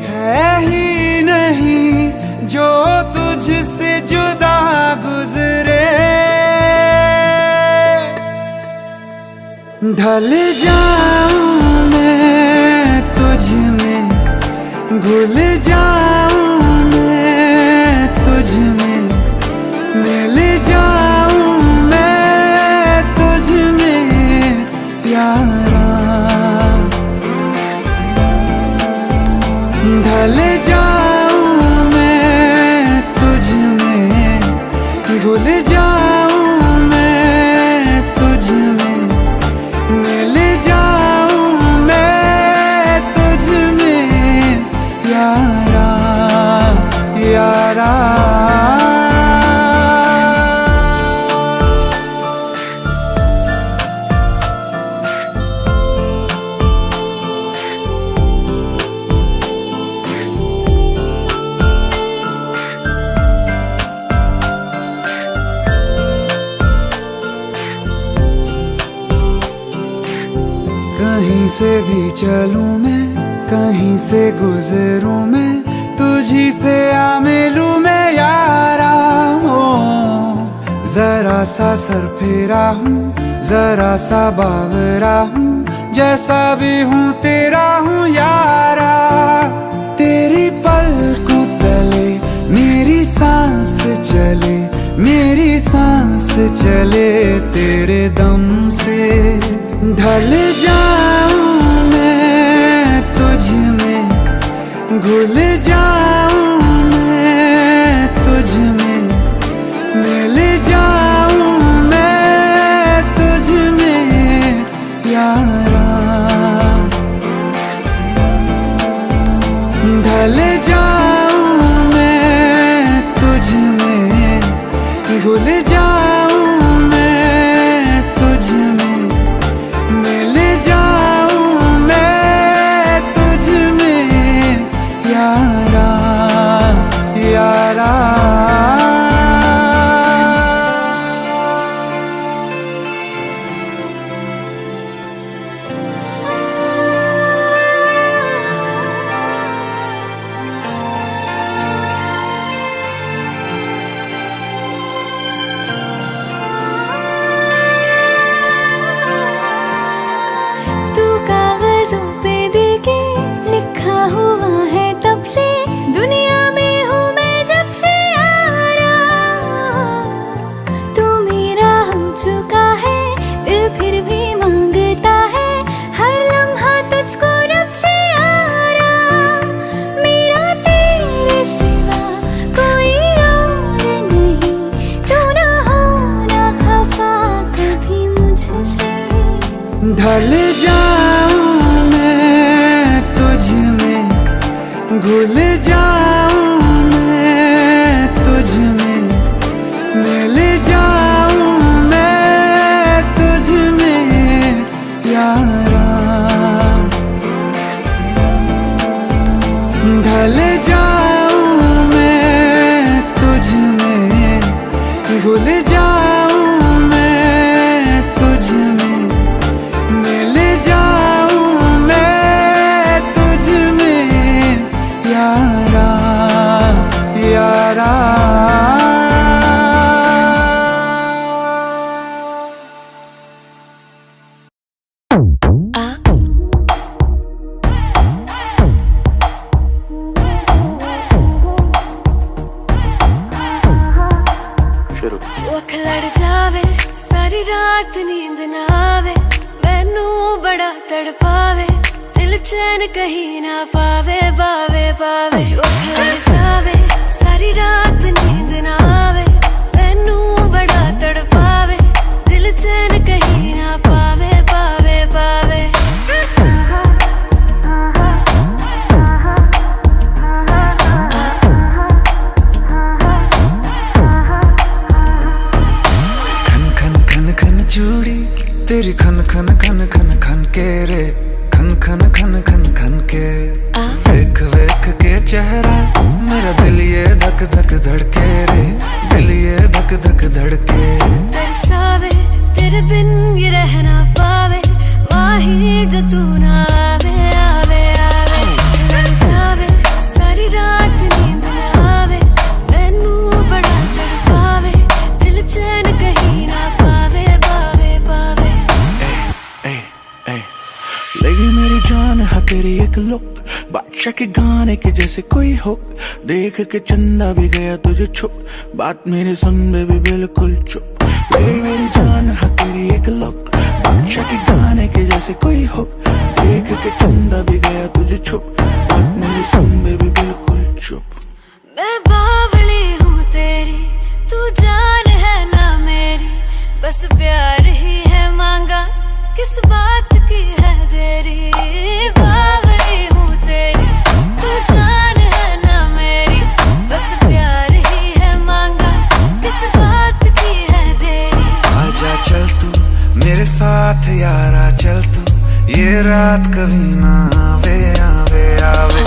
है ही नहीं जो तुझसे जुदा गुजरे। ढल जाऊं मैं तुझ में, घुल जाऊं मैं तुझ में, मिल जाऊं मैं तुझ में यारा। ढल जाऊं मैं तुझ में, घुल जाऊं मैं तुझ में, मिल जाऊं मैं तुझ में यारा यारा। कहीं से भी चलूं मैं, कहीं से गुजरूं मैं, तुझी से आ मिलूं मैं यारा। हो जरा सा सर फेरा हूँ, जरा सा बावरा हूँ, जैसा भी हूँ तेरा हूँ यारा। तेरी पलकों तले मेरी सांस चले, मेरी सांस चले तेरे दम से। ढल जाऊं मैं तुझ में, घुल जाऊं मैं तुझ में, मिल जाऊं मैं तुझ में यारा। ढल जाऊं मैं तुझ में, घुल जाऊं मैं तुझ में, मिल जाऊं मैं तुझ में यारा यारा। ढल जाऊं मैं तुझ में, घुल जाऊं मैं तुझ में, मिल जाऊं मैं तुझ में यारा। ढल जाऊं मैं तुझ में, घुल जाऊं मैं तुझ में, मिल जाऊं मैं तुझ में यारा। अख लड़ जावे सारी रात नींद ना आवे मैनू बड़ा तड़पावे दिल चैन कहीं ना पावे पावे पावे जो अख लड़ जावे सारी रात नींद ना आवे मैनू बड़ा तड़पावे दिल चैन कहीं ना पावे पावे पावे चूड़ी तेरी खन खन खन खन खन के रे खन खन खन खन खन के वेख वेख के चेहरा मेरा दिल ये धक धक धड़के रे दिल ये धक धक धड़के तरसावे तेरे बिन ये रह ना पावे माही जो तू ना आवे आवे आवे लड़ जावे सारी रात नींद ना आवे मैनू बड़ा तड़पावे दिल चैन कहीं ना पावे पावे पावे लगी मेरी जान है तेरी एक लुक बादशाह के गाने के जैसे कोई हो देख के चंदा भी गया तुझे छुप बात मेरे सुन बेबी बिल्कुल चुप लगी मेरी जान है तेरी एक लुक बादशाह के गाने के जैसे कोई हो देख के चंदा भी गया तुझे छुप बात मेरे सुन बेबी बिल्कुल चुप मैं बावली हूँ तेरी तू जान है ना मेरी बस प्यार ही है मांगा किस बात की है देरी बावली हूँ तेरी तू जान है ना मेरी बस प्यार ही है मांगा किस बात की है देरी आजा चल तू मेरे साथ यारा चल तू ये रात कभी ना आवे आवे आवे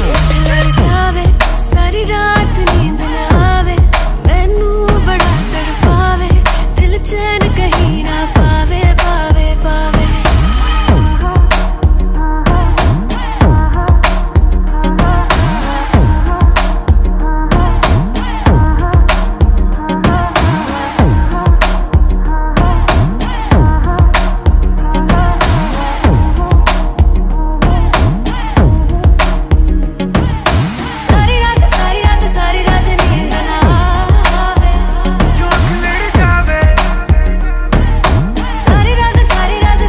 लड़ जावे सारी रात नींद ना आवे मैनू बड़ा तड़पावे दिल चैन कहीं ना पावे पावे पावे सारी रात नींद ना आवे जो अख लड़ जावे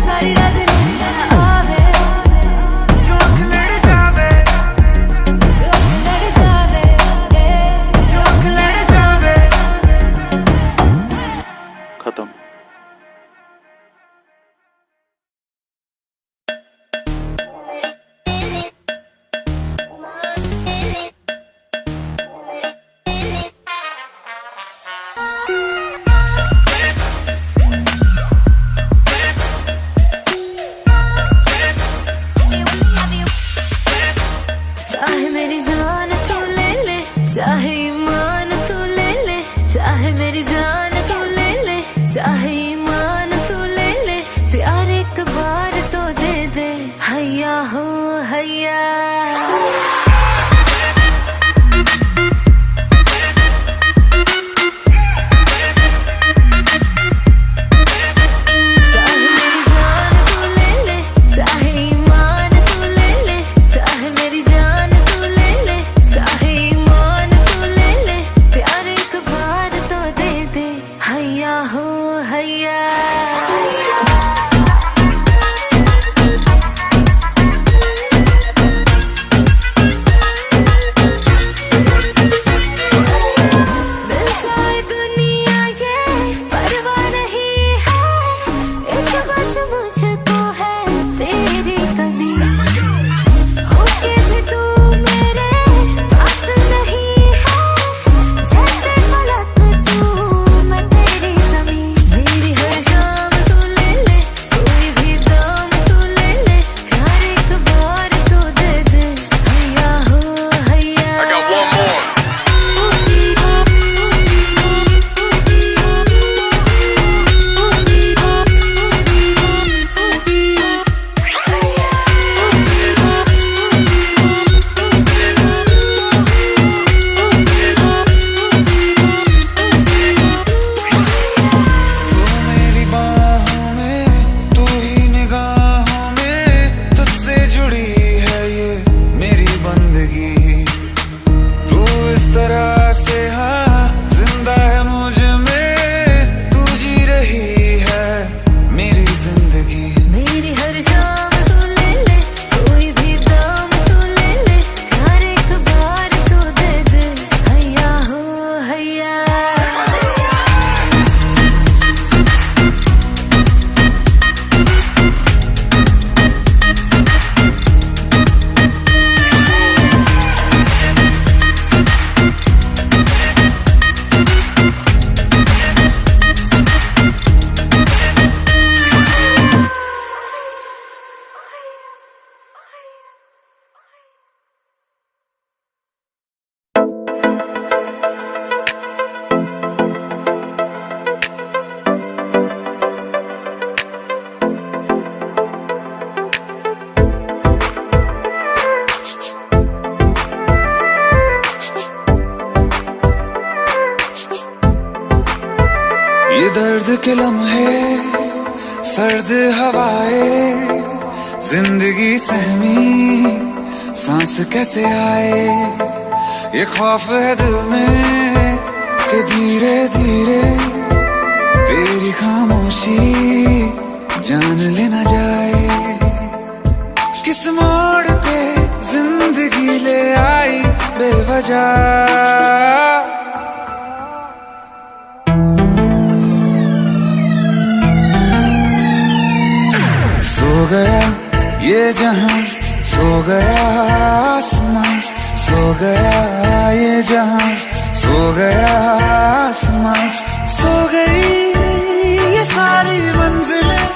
सारी रात नींद ना आवे जो अख लड़ जावे जो लड़ जावे जो अख लड़ जावे खत्म चाहे मेरी जान तू ले ले चाहे ईमान तू ले ले चाहे मेरी जान तू ले ले चाहे ईमान तू ले ले प्यार एक बार तो दे दे हैया हो हैया चाहे मेरी जान तू ले ले चाहे ईमान तू ले ले चाहे मेरी जान तू ले ले चाहे ईमान तू ले ले प्यार एक बार तो दे दे हैया हो हैया दर्द के लम्हे, सर्द हवाएं, जिंदगी सहमी सांस कैसे आए। ये खौफ है दिल में कि धीरे धीरे तेरी खामोशी जान लेना जाए। किस मोड़ पे जिंदगी ले आई बेवजह। सो गया ये जहां, सो गया आसमां, सो गया ये जहां, सो गया आसमां, सो गई ये सारी मंजिलें,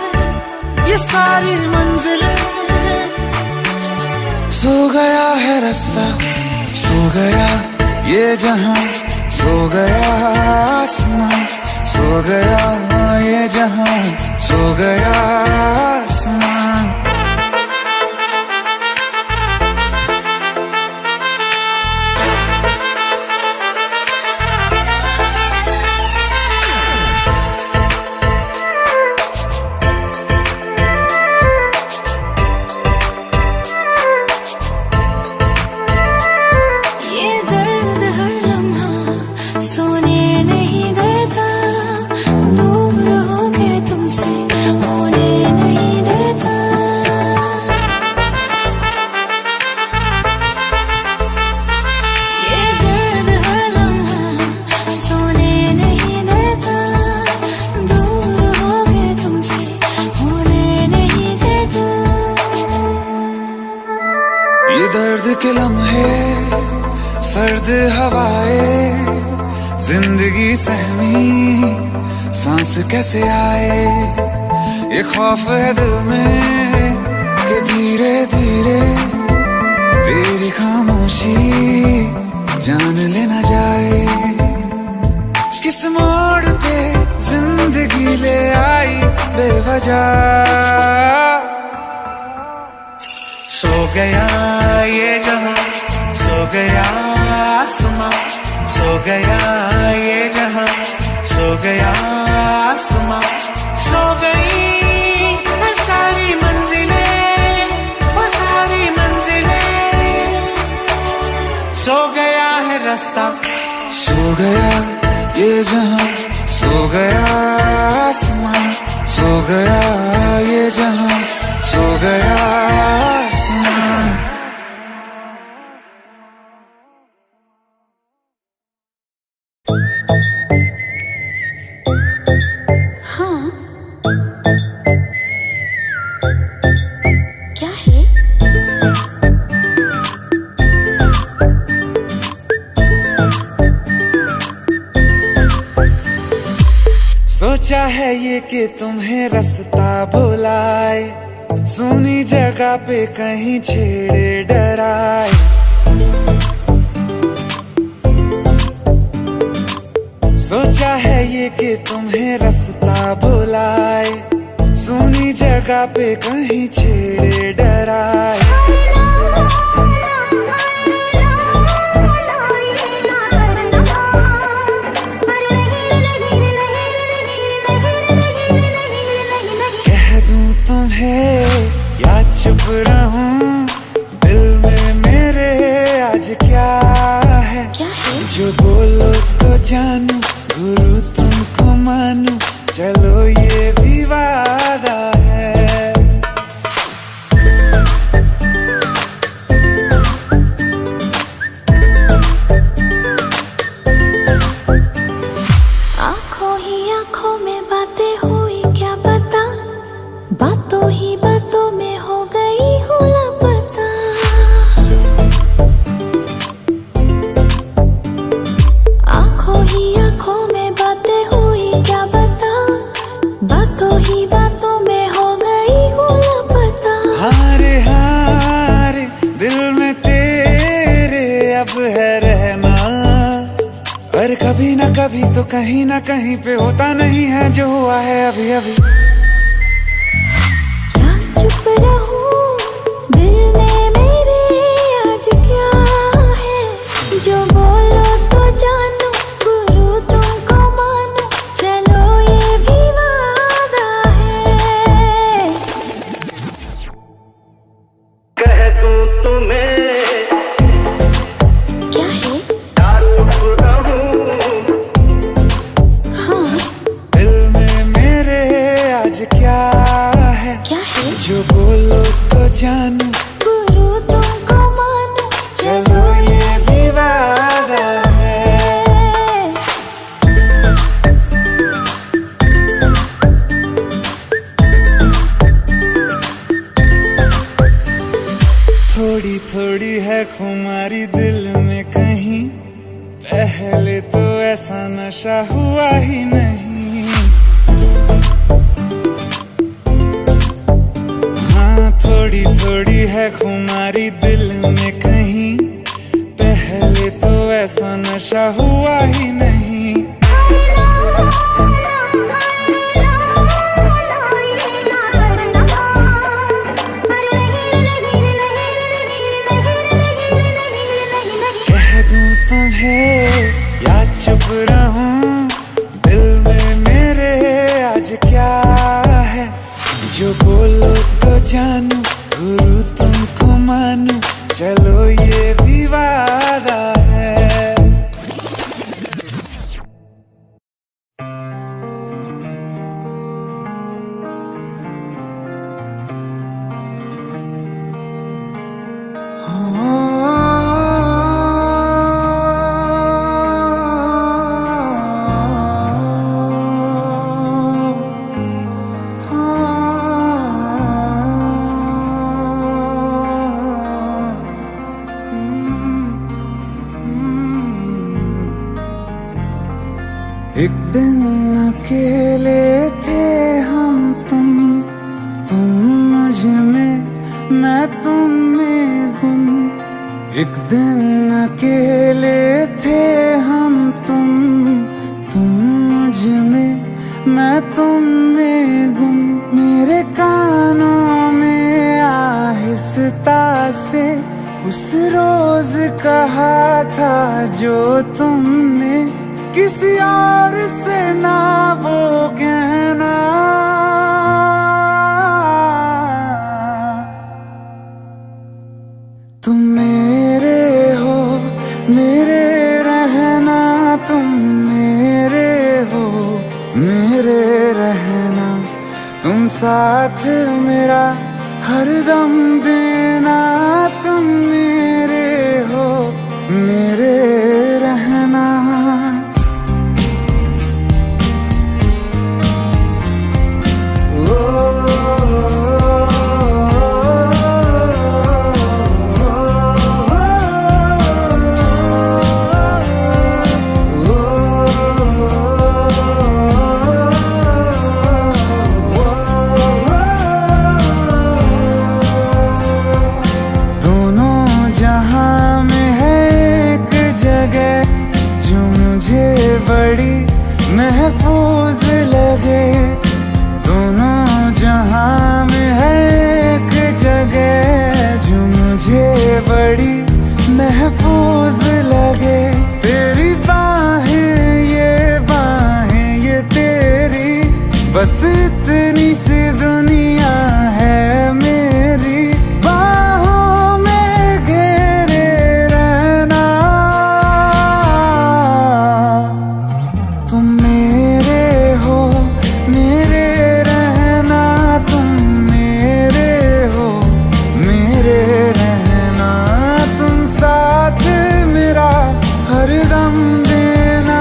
ये सारी मंजिलें। सो गया है रास्ता, सो गया ये जहां, सो गया आसमां, सो गया ये जहां, सो गया आसमां। दर्द के लम्हे, सर्द हवाएं, जिंदगी सहमी सांस कैसे आए। ये खौफ है दिल में कि धीरे धीरे तेरी खामोशी जान लेना जाए। किस मोड़ पे जिंदगी ले आई बेवजह। सो गया ये जहां, सो गया आसमां, सो गया ये जहां, सो गया आसमां, सो गई वो सारी मंजिलें, वो सारी मंजिलें। सो गया है रास्ता, सो गया ये जहां, सो गया आसमां, सो गया ये जहां, सो गया आसमां। हाँ, क्या है? सोचा है ये कि तुम्हें रास्ता भुलाए, सुनी जगह पे कहीं छेड़े डराए। सोचा है ये कि तुम्हें रास्ता भुलाए, सुनी जगह पे कहीं छेड़े डराए। या चुप रहूं दिल में मेरे आज क्या है? जो बोलो तो जानू, गुरु तुमको मानू, चलो ये भी वादा है। आंखों ही आंखों में बातें हुई क्या पता, बातों ही बातों में हो गई हूँ लापता। आंखों ही आंखों में बातें हुई क्या पता, बातों ही बातों में हो गई हूँ लापता। हारे हारे दिल में तेरे अब है रहना, पर कभी ना कभी तो कहीं ना कहीं पे होता नहीं है जो हुआ है अभी अभी। चुप रहूं दिल में मेरे आज क्या है? जो बोलो तो जानू, गुरु तुमको मानू, चलो ये भी गुरु तुमको मानो, चलो ये भी वादा है। थोड़ी थोड़ी है खुमारी दिल में कहीं, पहले तो ऐसा नशा हुआ ही नहीं। हाँ थोड़ी थोड़ी है खुमारी दिल में कहीं, पहले तो ऐसा नशा हुआ ही नहीं। तुम्हें या चुप रहूं, दिल में मेरे आज क्या है, जो बोलो तो जानू, गुरु तुमको मानू, चलो ये भी वादा है। एक दिन अकेले थे हम तुम मुझ में, मैं तुम में गुम। एक दिन अकेले थे हम तुम मुझ में, मैं तुम में गुम। मेरे कानों में आहिस्ता से उस रोज कहा था जो तुमने, किसी और से ना वो कहना। तुम मेरे हो, मेरे रहना, तुम मेरे हो, मेरे रहना। तुम साथ मेरा हरदम देना, तुम मेरे हो, मेरे रहना। बड़ी महफूज लगे, दोनों जहां में है एक जगह जो मुझे बड़ी महफूज लगे। तेरी बाहें ये तेरी, बस इतनी सी दुनिया है मेरी। बाहों में घेरे रहना, तुम मेरे हो, मेरे रहना, तुम मेरे हो, मेरे रहना। तुम साथ मेरा हरदम देना,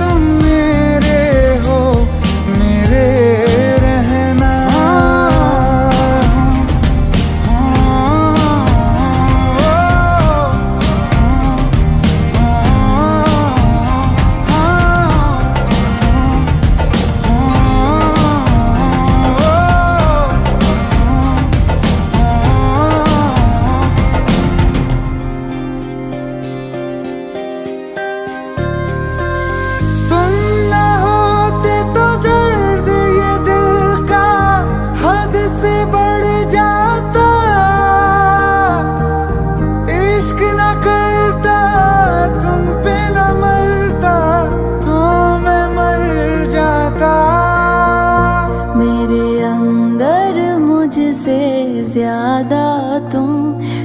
तुम मेरे हो, मेरे रहना। तुम न होते तो दर्द ये दिल का हद से बढ़ जाता। इश्क न करता, तुम पे न मरता, तो मैं मर जाता। मेरे अंदर मुझसे ज्यादा तुम,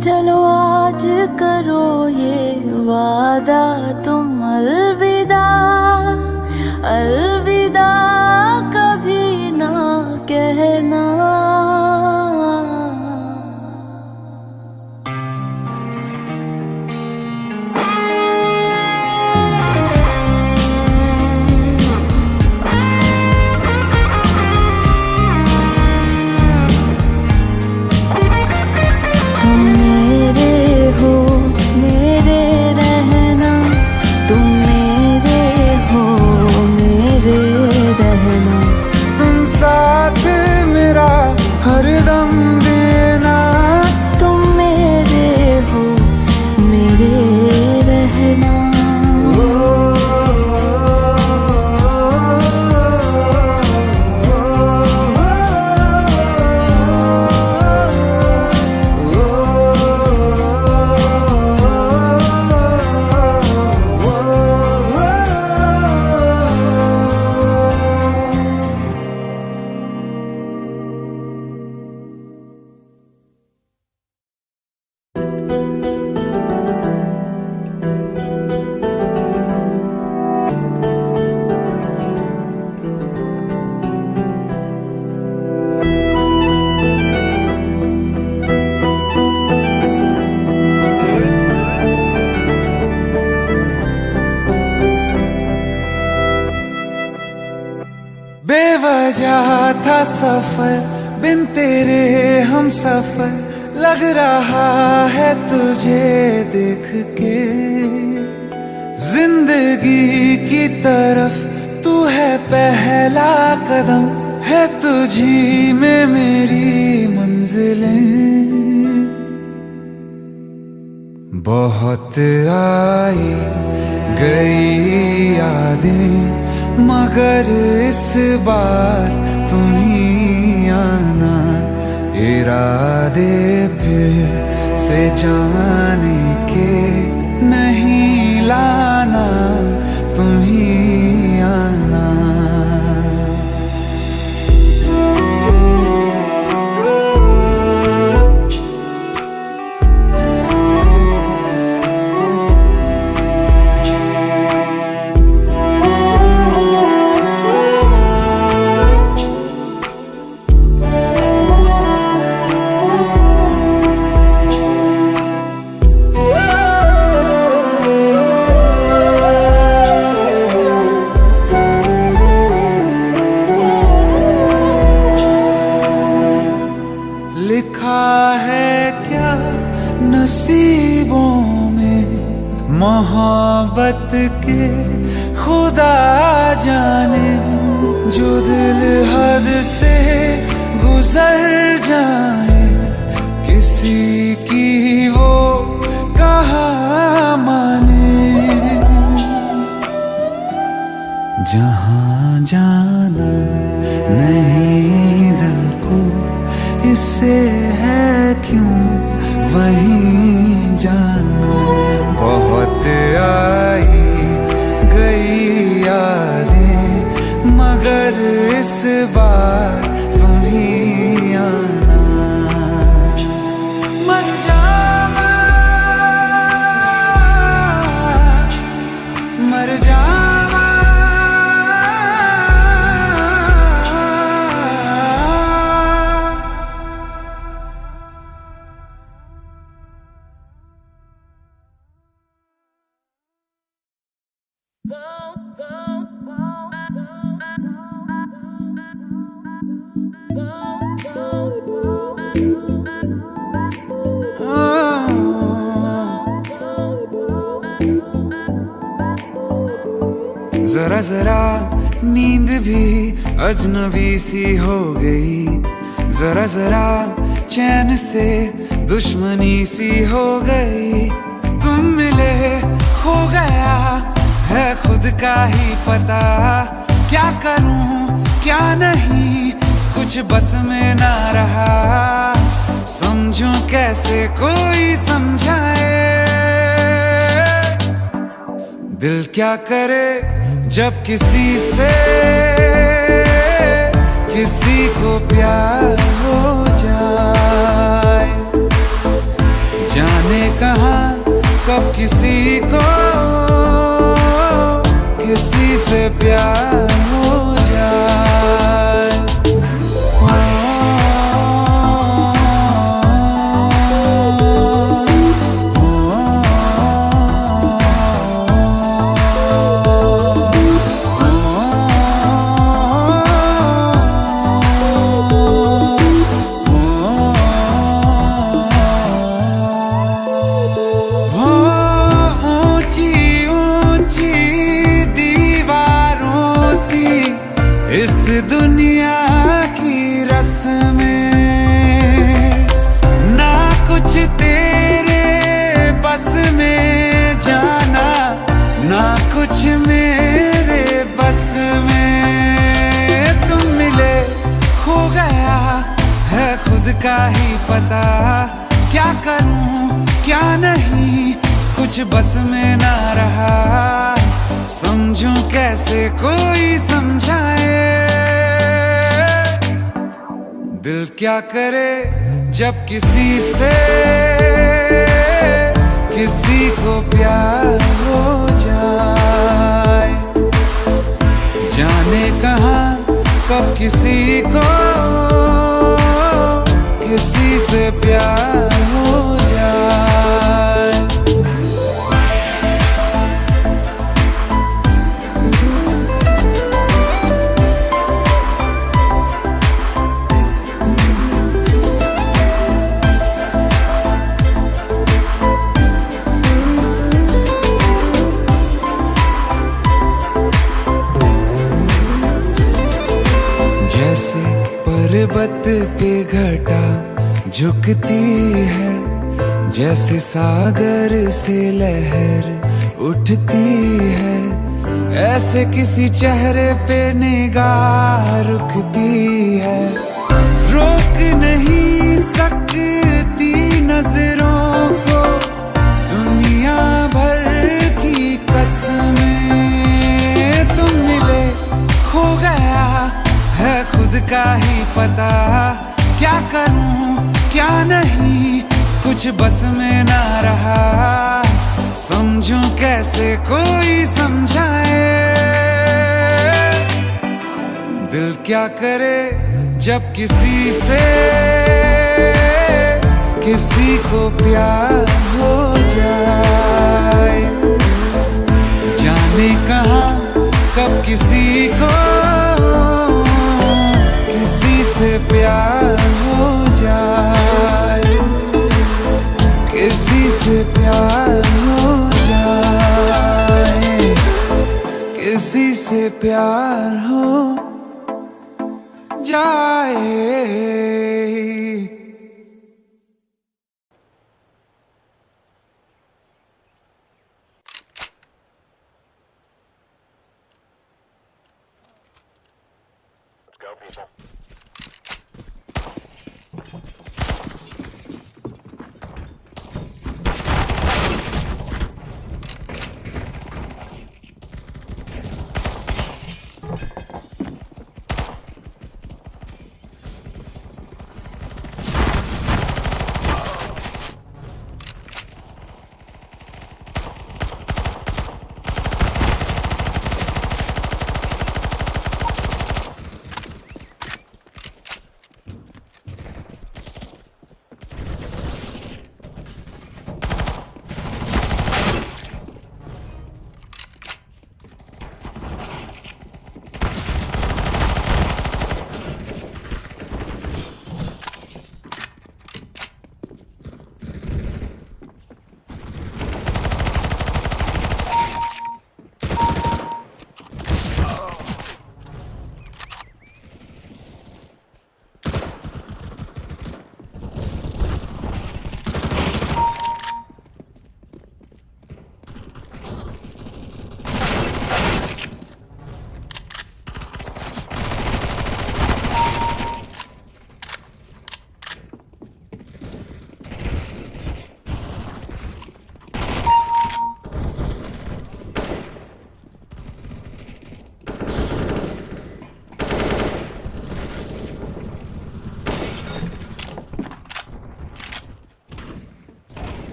चलो आज करो ये वादा। तुम अलविदा, अलविदा कभी ना कहना। सजा था सफर बिन तेरे हम सफर लग रहा है तुझे देख के जिंदगी की तरफ तू है पहला कदम है तुझी में मेरी मंजिलें बहुत आई गई यादें मगर इस बार तुम ही आना इरादे फिर से जाने के नहीं लाना तुम ही आना नसीबों में मोहब्बत के खुदा जाने जो दिल हद से गुजर जाए किसी की वो कहाँ माने जहाँ जाना नहीं दिल को इससे है क्यों वहीं जाना बहुत आई गई यादें मगर इस बार तुम ही आना मर जावा मर जावा जरा जरा नींद भी अजनबी सी हो गई जरा जरा चैन से दुश्मनी सी हो गई तुम मिले हो गया है खुद का ही पता क्या करूं क्या नहीं कुछ बस में ना रहा समझूं कैसे कोई समझाए दिल क्या करे जब किसी से किसी को प्यार हो जाए जाने कहाँ कब किसी को किसी से प्यार हो जाए इस दुनिया की रस्में ना कुछ तेरे बस में जाना ना कुछ मेरे बस में तुम मिले हो गया है खुद का ही पता क्या करूं क्या नहीं कुछ बस में ना रहा समझूं कैसे कोई समझाए दिल क्या करे जब किसी से किसी को प्यार हो जाए जाने कहाँ कब किसी को किसी से प्यार हो जाए पर्वत पे घटा झुकती है, जैसे सागर से लहर उठती है, ऐसे किसी चेहरे पे निगाह रुकती है। रोक नहीं सकती नजरों को दुनिया भर की कसमें, तुम मिले खो गया है खुद का ही पता, क्या करूं क्या नहीं कुछ बस में ना रहा, समझूं कैसे कोई समझाए। दिल क्या करे जब किसी से किसी को प्यार हो जाए, जाने कहाँ कब किसी को किसी से प्यार हो जाए, किसी से प्यार हो जाए, किसी से प्यार हो जाए।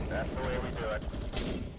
That's the way we do it.